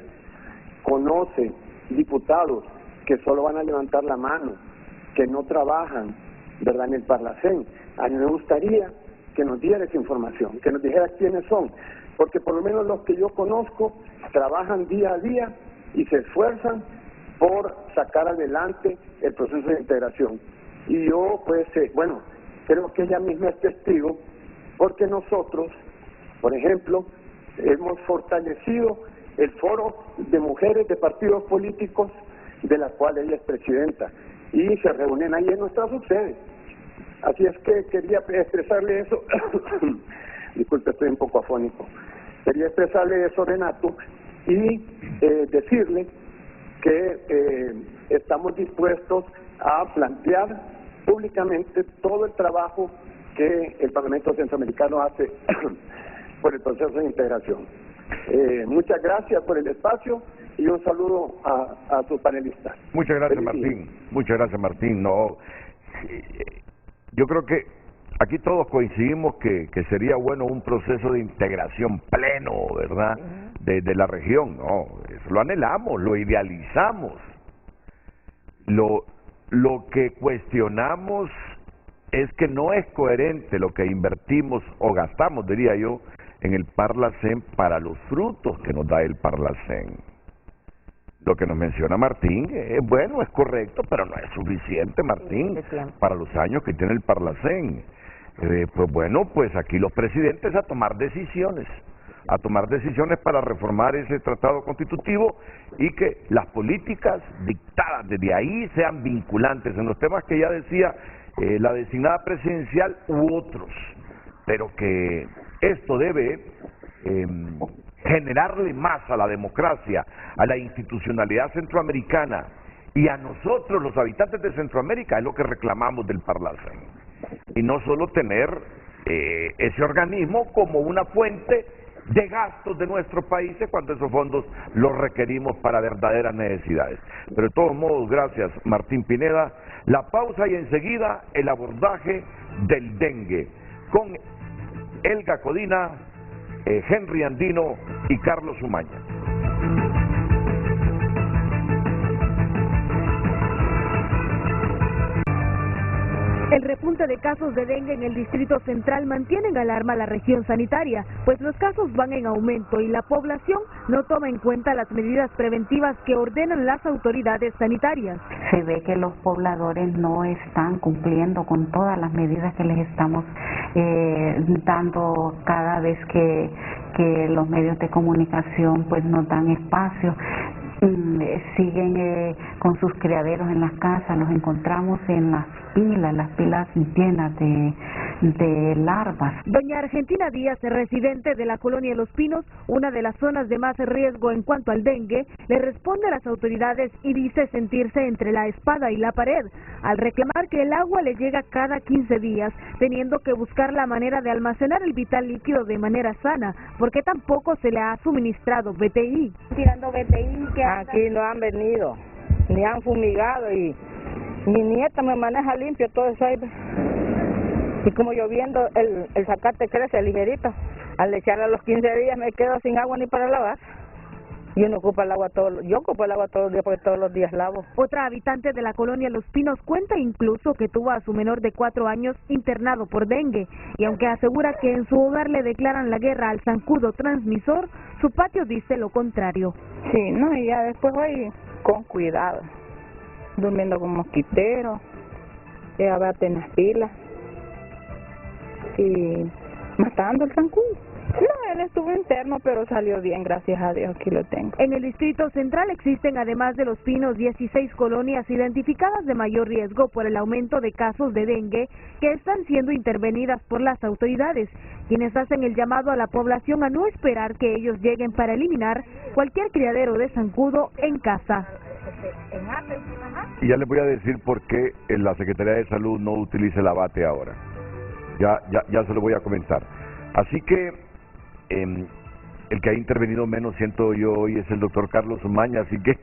conoce diputados que solo van a levantar la mano, que no trabajan, ¿verdad?, en el Parlacén, a mí me gustaría que nos diera esa información, que nos dijera quiénes son, porque por lo menos los que yo conozco trabajan día a día y se esfuerzan por sacar adelante el proceso de integración. Y yo, pues, creo que ella misma es testigo, porque nosotros, por ejemplo, hemos fortalecido el foro de mujeres de partidos políticos, de la cual ella es presidenta, y se reúnen ahí en nuestra subsede. Así es que quería expresarle eso, disculpe, estoy un poco afónico, quería expresarle eso, Renato, y decirle que estamos dispuestos a plantear públicamente todo el trabajo que el Parlamento Centroamericano hace por el proceso de integración. Muchas gracias por el espacio y un saludo a sus panelistas. Muchas gracias, Martín. Muchas gracias, Martín. No, yo creo que aquí todos coincidimos que sería bueno un proceso de integración pleno, ¿verdad?, de la región. No, eso lo anhelamos, lo idealizamos. Lo que cuestionamos es que no es coherente lo que invertimos o gastamos, diría yo, en el Parlacén para los frutos que nos da el Parlacén. Lo que nos menciona Martín es bueno, es correcto, pero no es suficiente, Martín, para los años que tiene el Parlacén. Pues bueno, pues aquí los presidentes a tomar decisiones para reformar ese tratado constitutivo y que las políticas dictadas desde ahí sean vinculantes en los temas que ya decía la designada presidencial u otros, pero que esto debe generarle más a la democracia, a la institucionalidad centroamericana y a nosotros los habitantes de Centroamérica, es lo que reclamamos del Parlacén, y no solo tener ese organismo como una fuente de gastos de nuestros países cuando esos fondos los requerimos para verdaderas necesidades. Pero de todos modos, gracias Martín Pineda. La pausa y enseguida el abordaje del dengue con Elga Codina, Henry Andino y Carlos Umaña. El repunte de casos de dengue en el Distrito Central mantiene en alarma a la región sanitaria, pues los casos van en aumento y la población no toma en cuenta las medidas preventivas que ordenan las autoridades sanitarias. Se ve que los pobladores no están cumpliendo con todas las medidas que les estamos dando cada vez que los medios de comunicación pues nos dan espacio. Siguen con sus criaderos en las casas, los encontramos en las pilas llenas de larvas. Doña Argentina Díaz, residente de la colonia Los Pinos, una de las zonas de más riesgo en cuanto al dengue, le responde a las autoridades y dice sentirse entre la espada y la pared, al reclamar que el agua le llega cada 15 días, teniendo que buscar la manera de almacenar el vital líquido de manera sana, porque tampoco se le ha suministrado BTI. Tirando BTI, que aquí no han venido, ni han fumigado y mi nieta me maneja limpio todo eso ahí. Y como lloviendo, el zacate crece ligerito. Al echarle a los 15 días me quedo sin agua ni para lavar. Yo ocupo el agua todos los días porque todos los días lavo. Otra habitante de la colonia Los Pinos cuenta incluso que tuvo a su menor de 4 años internado por dengue. Y aunque asegura que en su hogar le declaran la guerra al zancudo transmisor, su patio dice lo contrario. Sí, no, y ya después voy con cuidado, durmiendo con mosquiteros, abate en las pilas y matando el zancudo. No, él estuvo interno, pero salió bien, gracias a Dios, aquí lo tengo. En el Distrito Central existen, además de Los Pinos, 16 colonias identificadas de mayor riesgo por el aumento de casos de dengue que están siendo intervenidas por las autoridades, quienes hacen el llamado a la población a no esperar que ellos lleguen para eliminar cualquier criadero de zancudo en casa. Y ya les voy a decir por qué la Secretaría de Salud no utiliza el abate ahora. Ya se lo voy a comentar. Así que el que ha intervenido menos, siento yo hoy, es el doctor Carlos Umaña, así que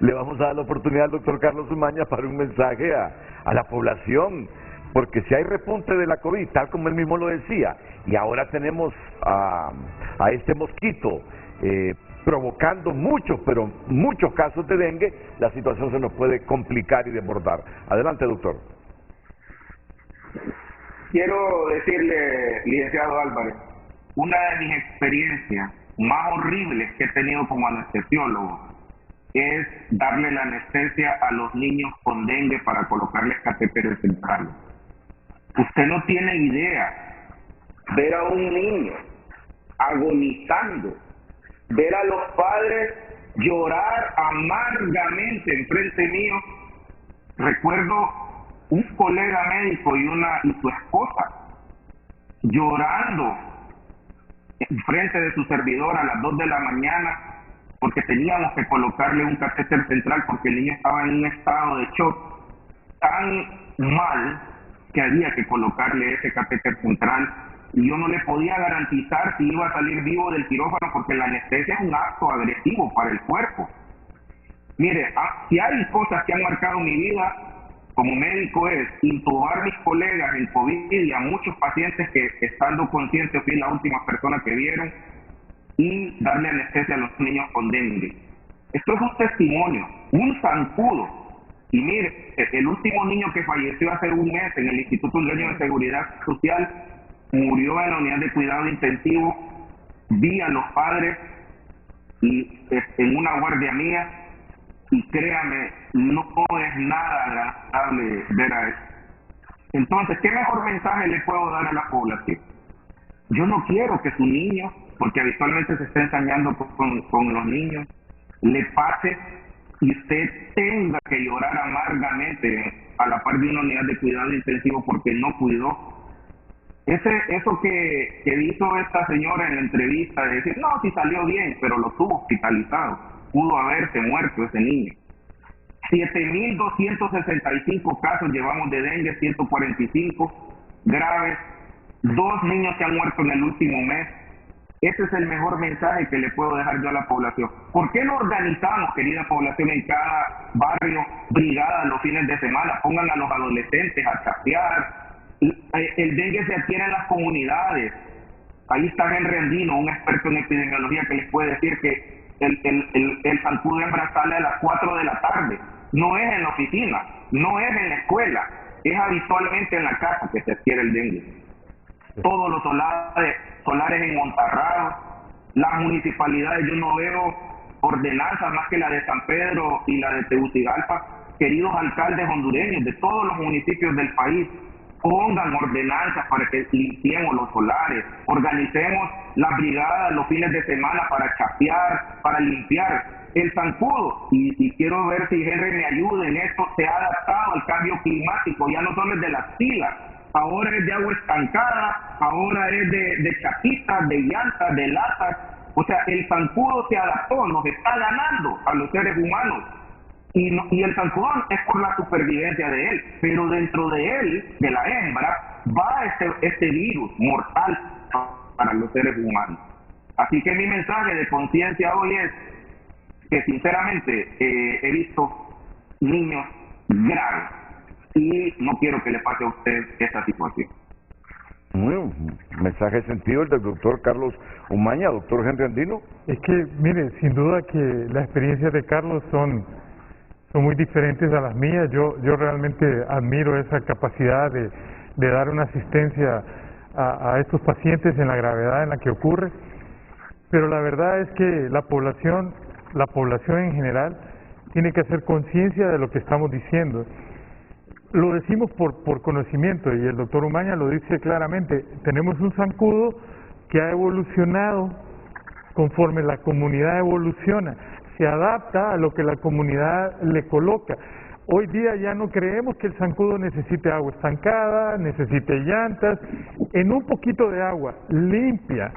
le vamos a dar la oportunidad al doctor Carlos Umaña para un mensaje a la población, porque si hay repunte de la COVID, tal como él mismo lo decía, y ahora tenemos a este mosquito provocando muchos casos de dengue, la situación se nos puede complicar y desbordar. Adelante, doctor. Quiero decirle, licenciado Álvarez, una de mis experiencias más horribles que he tenido como anestesiólogo es darle la anestesia a los niños con dengue para colocarles catéteres centrales. Usted no tiene idea ver a un niño agonizando, ver a los padres llorar amargamente enfrente mío. Recuerdo un colega médico y su esposa llorando enfrente de su servidor a las 2 de la mañana porque teníamos que colocarle un catéter central porque el niño estaba en un estado de shock tan mal que había que colocarle ese catéter central y yo no le podía garantizar si iba a salir vivo del quirófano porque la anestesia es un acto agresivo para el cuerpo. Mire, si hay cosas que han marcado mi vida como médico es intubar a mis colegas en COVID y a muchos pacientes que estando conscientes fui la última persona que vieron y darle anestesia a los niños con dengue. Esto es un testimonio, un zancudo Y mire, el último niño que falleció hace un mes en el Instituto Hondureño de Seguridad Social murió en la unidad de cuidado intensivo. Vi a los padres y en una guardia mía, y créame, no es nada agradable ver a eso. Entonces, ¿qué mejor mensaje le puedo dar a la población? Yo no quiero que su niño, porque habitualmente se está ensañando con los niños, le pase y usted tenga que llorar amargamente a la par de una unidad de cuidado intensivo porque no cuidó. Eso que hizo esta señora en la entrevista, de decir, no, si salió bien, pero lo tuvo hospitalizado, pudo haberse muerto ese niño. 7.265 casos llevamos de dengue, 145 graves, 2 niños se han muerto en el último mes. Ese es el mejor mensaje que le puedo dejar yo a la población. ¿Por qué no organizamos, querida población, en cada barrio brigadas los fines de semana? Pongan a los adolescentes a chapear. El dengue se adquiere en las comunidades. Ahí está Henry Andino, un experto en epidemiología, que les puede decir que el zancudo hembra sale a las 4 de la tarde. No es en la oficina, no es en la escuela, es habitualmente en la casa que se adquiere el dengue. Todos los solares en Montarrado, las municipalidades, yo no veo ordenanzas más que la de San Pedro y la de Tegucigalpa. Queridos alcaldes hondureños de todos los municipios del país, pongan ordenanzas para que limpiemos los solares, organicemos las brigadas los fines de semana para chapear, para limpiar. El zancudo, y quiero ver si Henry me ayuda en esto, se ha adaptado al cambio climático, ya no solo es de las pilas, ahora es de agua estancada, ahora es de chapitas, de llantas, de latas. O sea, el zancudo se adaptó, nos está ganando a los seres humanos. Y el zancudo es por la supervivencia de él, pero dentro de él, de la hembra, va este virus mortal para los seres humanos. Así que mi mensaje de conciencia hoy es que sinceramente he visto niños graves y no quiero que le pase a usted esta situación. Bueno, mensaje de sentido el del doctor Carlos Umaña. Doctor Henry Andino. Es que, mire, sin duda que las experiencias de Carlos son muy diferentes a las mías. Yo realmente admiro esa capacidad de dar una asistencia a estos pacientes en la gravedad en la que ocurre, pero la verdad es que la población en general tiene que hacer conciencia de lo que estamos diciendo. Lo decimos por conocimiento, y el doctor Umaña lo dice claramente. Tenemos un zancudo que ha evolucionado conforme la comunidad evoluciona, se adapta a lo que la comunidad le coloca. Hoy día ya no creemos que el zancudo necesite agua estancada, necesite llantas. En un poquito de agua limpia,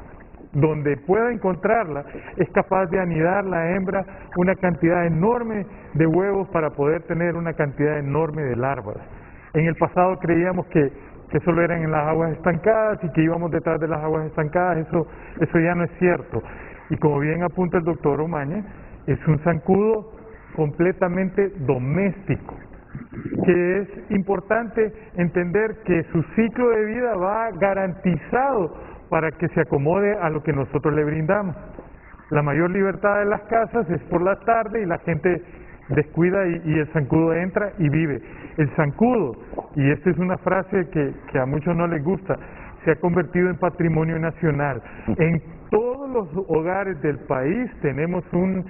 donde pueda encontrarla, es capaz de anidar la hembra una cantidad enorme de huevos para poder tener una cantidad enorme de larvas. En el pasado creíamos que solo eran en las aguas estancadas y que íbamos detrás de las aguas estancadas. Eso ya no es cierto. Y como bien apunta el doctor Umaña, es un zancudo completamente doméstico, que es importante entender que su ciclo de vida va garantizado para que se acomode a lo que nosotros le brindamos. La mayor libertad de las casas es por la tarde y la gente descuida y el zancudo entra y vive. El zancudo, y esta es una frase que a muchos no les gusta, se ha convertido en patrimonio nacional. En todos los hogares del país tenemos un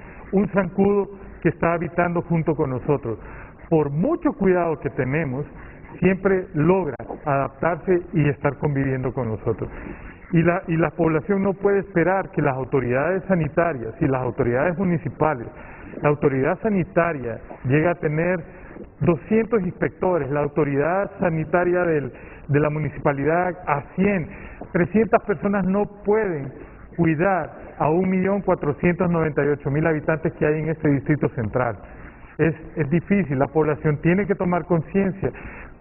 zancudo que está habitando junto con nosotros. Por mucho cuidado que tenemos, siempre logra adaptarse y estar conviviendo con nosotros. Y la población no puede esperar que las autoridades sanitarias y las autoridades municipales, la autoridad sanitaria llega a tener 200 inspectores, la autoridad sanitaria de la municipalidad a 100, 300 personas no pueden cuidar a 1.498.000 habitantes que hay en este distrito central. Es difícil, la población tiene que tomar conciencia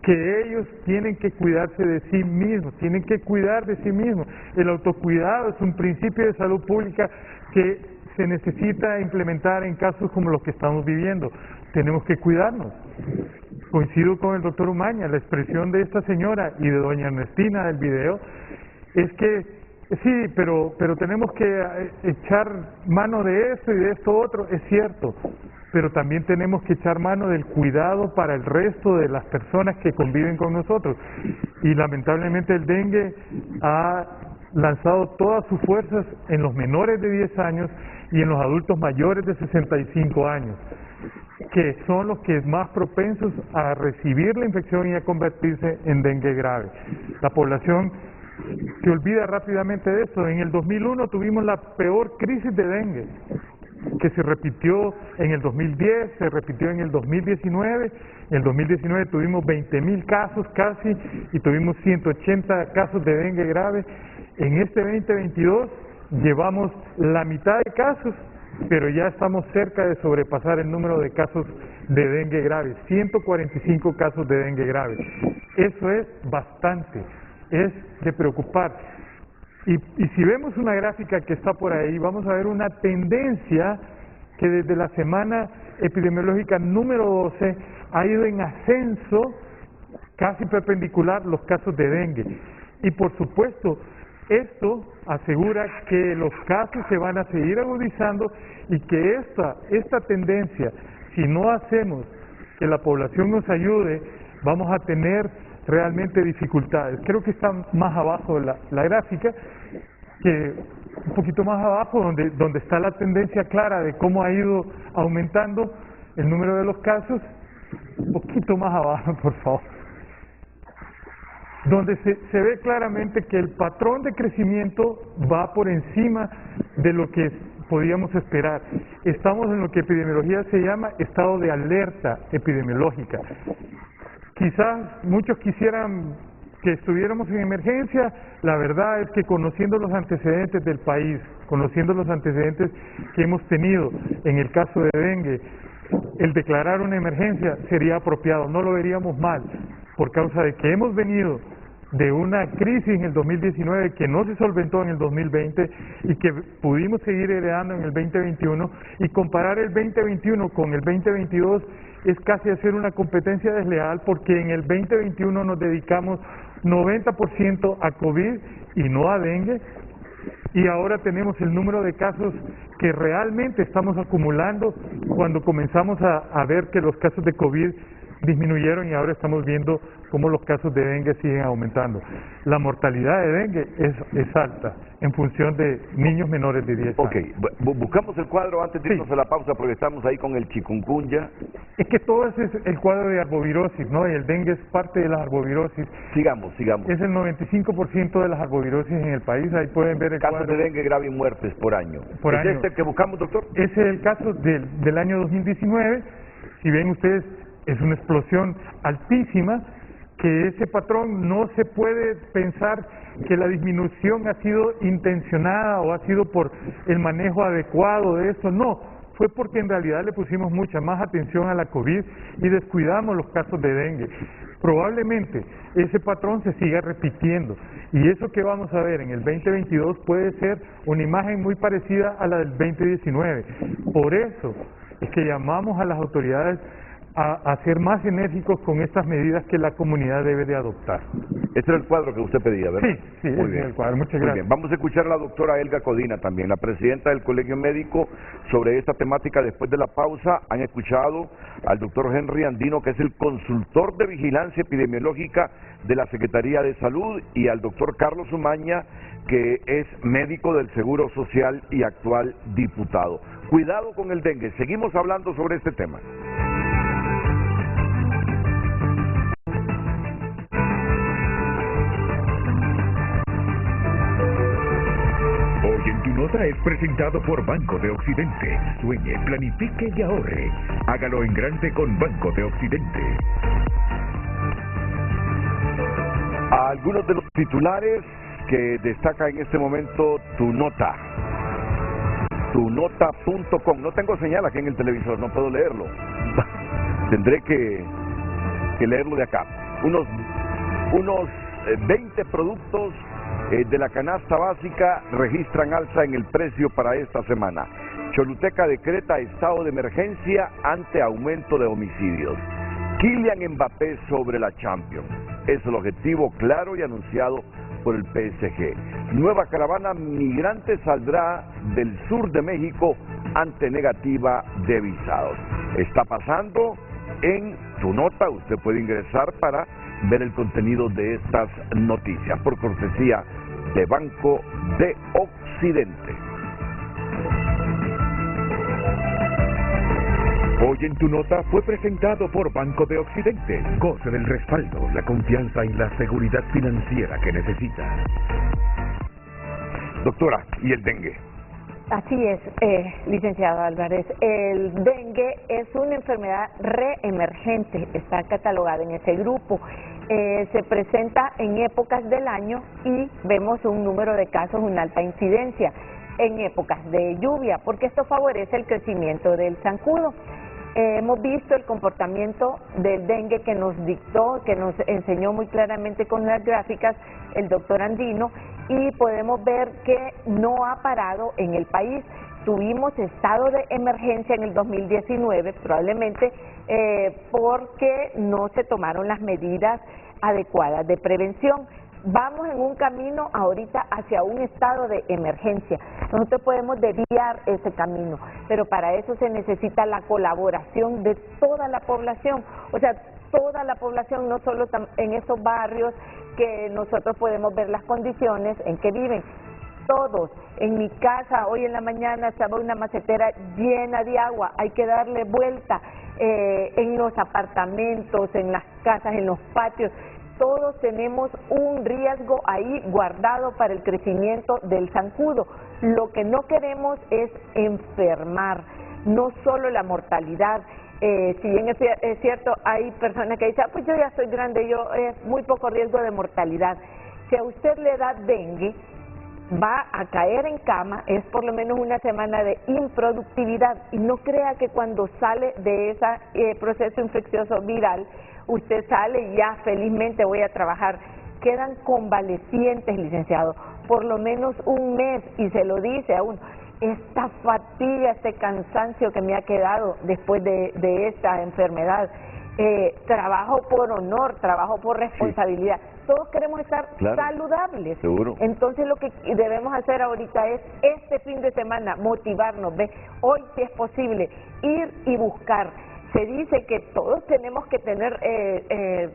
que ellos tienen que cuidarse de sí mismos, tienen que cuidar de sí mismos. El autocuidado es un principio de salud pública que se necesita implementar en casos como los que estamos viviendo. Tenemos que cuidarnos. Coincido con el doctor Umaña, la expresión de esta señora y de doña Ernestina del video es que Sí, pero tenemos que echar mano de esto y de esto otro, es cierto, pero también tenemos que echar mano del cuidado para el resto de las personas que conviven con nosotros. Y lamentablemente el dengue ha lanzado todas sus fuerzas en los menores de 10 años y en los adultos mayores de 65 años, que son los que más propensos a recibir la infección y a convertirse en dengue grave. La población se olvida rápidamente de eso. En el 2001 tuvimos la peor crisis de dengue, que se repitió en el 2010, se repitió en el 2019. En el 2019 tuvimos 20.000 casos casi y tuvimos 180 casos de dengue grave. En este 2022 llevamos la mitad de casos, pero ya estamos cerca de sobrepasar el número de casos de dengue grave, 145 casos de dengue grave. Eso es bastante, es de preocupar. Y si vemos una gráfica que está por ahí, vamos a ver una tendencia que desde la semana epidemiológica número 12 ha ido en ascenso, casi perpendicular, los casos de dengue. Y por supuesto, esto asegura que los casos se van a seguir agudizando y que esta tendencia, si no hacemos que la población nos ayude, vamos a tener realmente dificultades. Creo que está más abajo la gráfica, que un poquito más abajo, donde está la tendencia clara de cómo ha ido aumentando el número de los casos, un poquito más abajo, por favor, donde se ve claramente que el patrón de crecimiento va por encima de lo que podíamos esperar. Estamos en lo que epidemiología se llama estado de alerta epidemiológica. Quizás muchos quisieran que estuviéramos en emergencia. La verdad es que conociendo los antecedentes del país, conociendo los antecedentes que hemos tenido en el caso de dengue, el declarar una emergencia sería apropiado, no lo veríamos mal, por causa de que hemos venido de una crisis en el 2019 que no se solventó en el 2020 y que pudimos seguir heredando en el 2021, y comparar el 2021 con el 2022 es casi hacer una competencia desleal, porque en el 2021 nos dedicamos 90% a COVID y no a dengue, y ahora tenemos el número de casos que realmente estamos acumulando cuando comenzamos a ver que los casos de COVID disminuyeron, y ahora estamos viendo cómo los casos de dengue siguen aumentando. La mortalidad de dengue es alta en función de niños menores de 10 años. Ok, buscamos el cuadro antes de irnos a la pausa, porque estamos ahí con el chikungunya. Es que todo ese es el cuadro de arbovirosis, ¿no? Y el dengue es parte de la arbovirosis. Sigamos. Es el 95% de las arbovirosis en el país. Ahí pueden ver el casos cuadro. De dengue grave y muertes por año. ¿Es este el que buscamos, doctor? Ese es el caso del año 2019. Si ven ustedes, es una explosión altísima, que ese patrón no se puede pensar que la disminución ha sido intencionada o ha sido por el manejo adecuado de esto. No, fue porque en realidad le pusimos mucha más atención a la COVID y descuidamos los casos de dengue. Probablemente ese patrón se siga repitiendo, y eso que vamos a ver en el 2022 puede ser una imagen muy parecida a la del 2019. Por eso es que llamamos a las autoridades a ser más enérgicos con estas medidas que la comunidad debe de adoptar. Este era el cuadro que usted pedía, ¿verdad? Sí, muy bien. Es el cuadro. Muchas muy gracias. Bien. Vamos a escuchar a la doctora Elga Codina también, la presidenta del Colegio Médico, sobre esta temática. Después de la pausa han escuchado al doctor Henry Andino, que es el consultor de vigilancia epidemiológica de la Secretaría de Salud, y al doctor Carlos Umaña, que es médico del Seguro Social y actual diputado. Cuidado con el dengue. Seguimos hablando sobre este tema. Hoy en Tu Nota es presentado por Banco de Occidente. Sueñe, planifique y ahorre. Hágalo en grande con Banco de Occidente. Algunos de los titulares que destaca en este momento Tu Nota. tunota.com. No tengo señal aquí en el televisor, no puedo leerlo. Tendré que leerlo de acá. Unos 20 productos de la canasta básica registran alza en el precio para esta semana. Choluteca decreta estado de emergencia ante aumento de homicidios. Kylian Mbappé sobre la Champions. Es el objetivo claro y anunciado por el PSG. Nueva caravana migrante saldrá del sur de México ante negativa de visados. Está pasando en Tu Nota. Usted puede ingresar para ver el contenido de estas noticias por cortesía de Banco de Occidente. Hoy en Tu Nota fue presentado por Banco de Occidente. Goce del respaldo, la confianza y la seguridad financiera que necesita. Doctora, ¿y el dengue? Así es, licenciado Álvarez. El dengue es una enfermedad reemergente, está catalogada en ese grupo. Se presenta en épocas del año y vemos un número de casos, una alta incidencia en épocas de lluvia, porque esto favorece el crecimiento del zancudo. Hemos visto el comportamiento del dengue que nos dictó, que nos enseñó muy claramente con las gráficas el doctor Andino, y podemos ver que no ha parado en el país. Tuvimos estado de emergencia en el 2019, probablemente porque no se tomaron las medidas adecuadas de prevención. Vamos en un camino ahorita hacia un estado de emergencia. Nosotros podemos desviar ese camino, pero para eso se necesita la colaboración de toda la población, o sea, toda la población, no solo en esos barrios que nosotros podemos ver las condiciones en que viven. Todos. En mi casa hoy en la mañana estaba una macetera llena de agua, hay que darle vuelta en los apartamentos, en las casas, en los patios. Todos tenemos un riesgo ahí guardado para el crecimiento del zancudo. Lo que no queremos es enfermar, no solo la mortalidad. Si bien es cierto, hay personas que dicen, pues yo ya soy grande, yo es muy poco riesgo de mortalidad. Si a usted le da dengue, va a caer en cama, es por lo menos una semana de improductividad, y no crea que cuando sale de ese proceso infeccioso viral, usted sale y ya felizmente voy a trabajar. Quedan convalecientes, licenciado, por lo menos un mes, y se lo dice a uno, esta fatiga, este cansancio que me ha quedado después de esta enfermedad, trabajo por honor, trabajo por responsabilidad. Sí. Todos queremos estar saludables. Seguro. Entonces lo que debemos hacer ahorita es este fin de semana motivarnos, hoy si es posible, ir y buscar. Se dice que todos tenemos que tener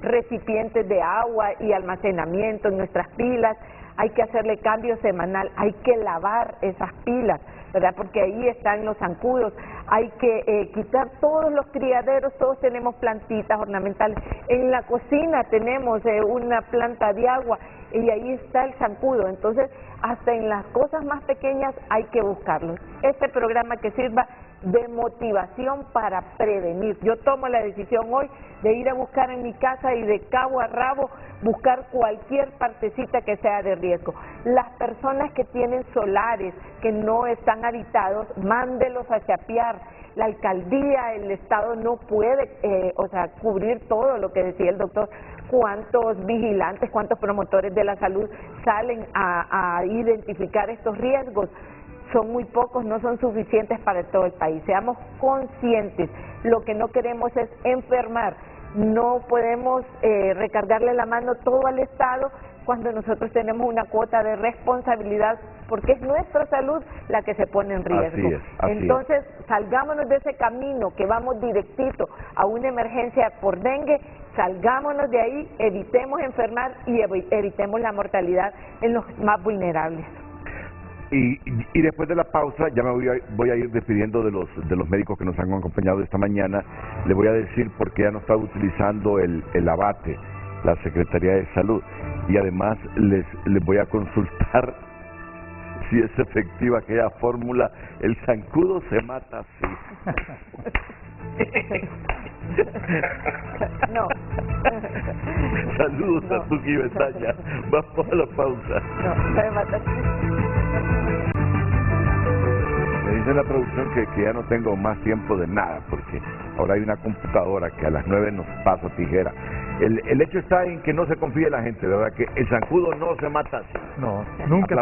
recipientes de agua y almacenamiento en nuestras pilas, hay que hacerle cambio semanal, hay que lavar esas pilas, ¿verdad? Porque ahí están los zancudos, hay que quitar todos los criaderos, todos tenemos plantitas ornamentales, en la cocina tenemos una planta de agua y ahí está el zancudo, entonces hasta en las cosas más pequeñas hay que buscarlos. Este programa que sirva de motivación para prevenir. Yo tomo la decisión hoy de ir a buscar en mi casa y de cabo a rabo buscar cualquier partecita que sea de riesgo. Las personas que tienen solares que no están habitados, mándelos a chapear. La alcaldía, el Estado no puede, cubrir todo lo que decía el doctor. ¿Cuántos vigilantes, cuántos promotores de la salud salen a identificar estos riesgos? Son muy pocos, no son suficientes para todo el país. Seamos conscientes, lo que no queremos es enfermar. No podemos recargarle la mano todo al Estado cuando nosotros tenemos una cuota de responsabilidad, porque es nuestra salud la que se pone en riesgo. Entonces, salgámonos de ese camino que vamos directito a una emergencia por dengue, salgámonos de ahí, evitemos enfermar y evitemos la mortalidad en los más vulnerables. Y después de la pausa, ya me voy a ir despidiendo de los médicos que nos han acompañado esta mañana. Le voy a decir por qué ya no está utilizando el abate, la Secretaría de Salud. Y además les voy a consultar si es efectiva aquella fórmula, el zancudo se mata así. No. Saludos a Tuki Betania. Vamos a la pausa. No, se mata así. Me dice la producción que ya no tengo más tiempo de nada, porque ahora hay una computadora que a las 9 nos pasa tijera. El hecho está en que no se confíe la gente, ¿verdad? Que el zancudo no se mata así. No, nunca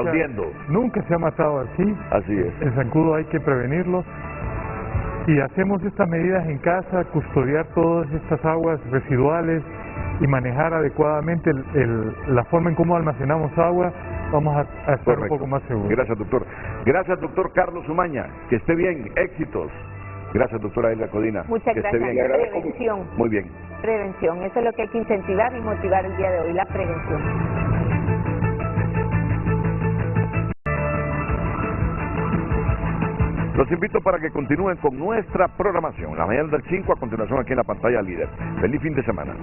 nunca se ha matado así. Así es. El zancudo hay que prevenirlo. Y hacemos estas medidas en casa, custodiar todas estas aguas residuales, y manejar adecuadamente la forma en cómo almacenamos agua, vamos a estar un poco más seguros. Gracias, doctor. Gracias, doctor Carlos Umaña. Que esté bien. Éxitos. Gracias, doctora Elda Codina. Muchas gracias. Prevención. Muy bien. Prevención. Eso es lo que hay que incentivar y motivar el día de hoy, la prevención. Los invito para que continúen con nuestra programación. La mañana del 5, a continuación aquí en la pantalla líder. Feliz fin de semana.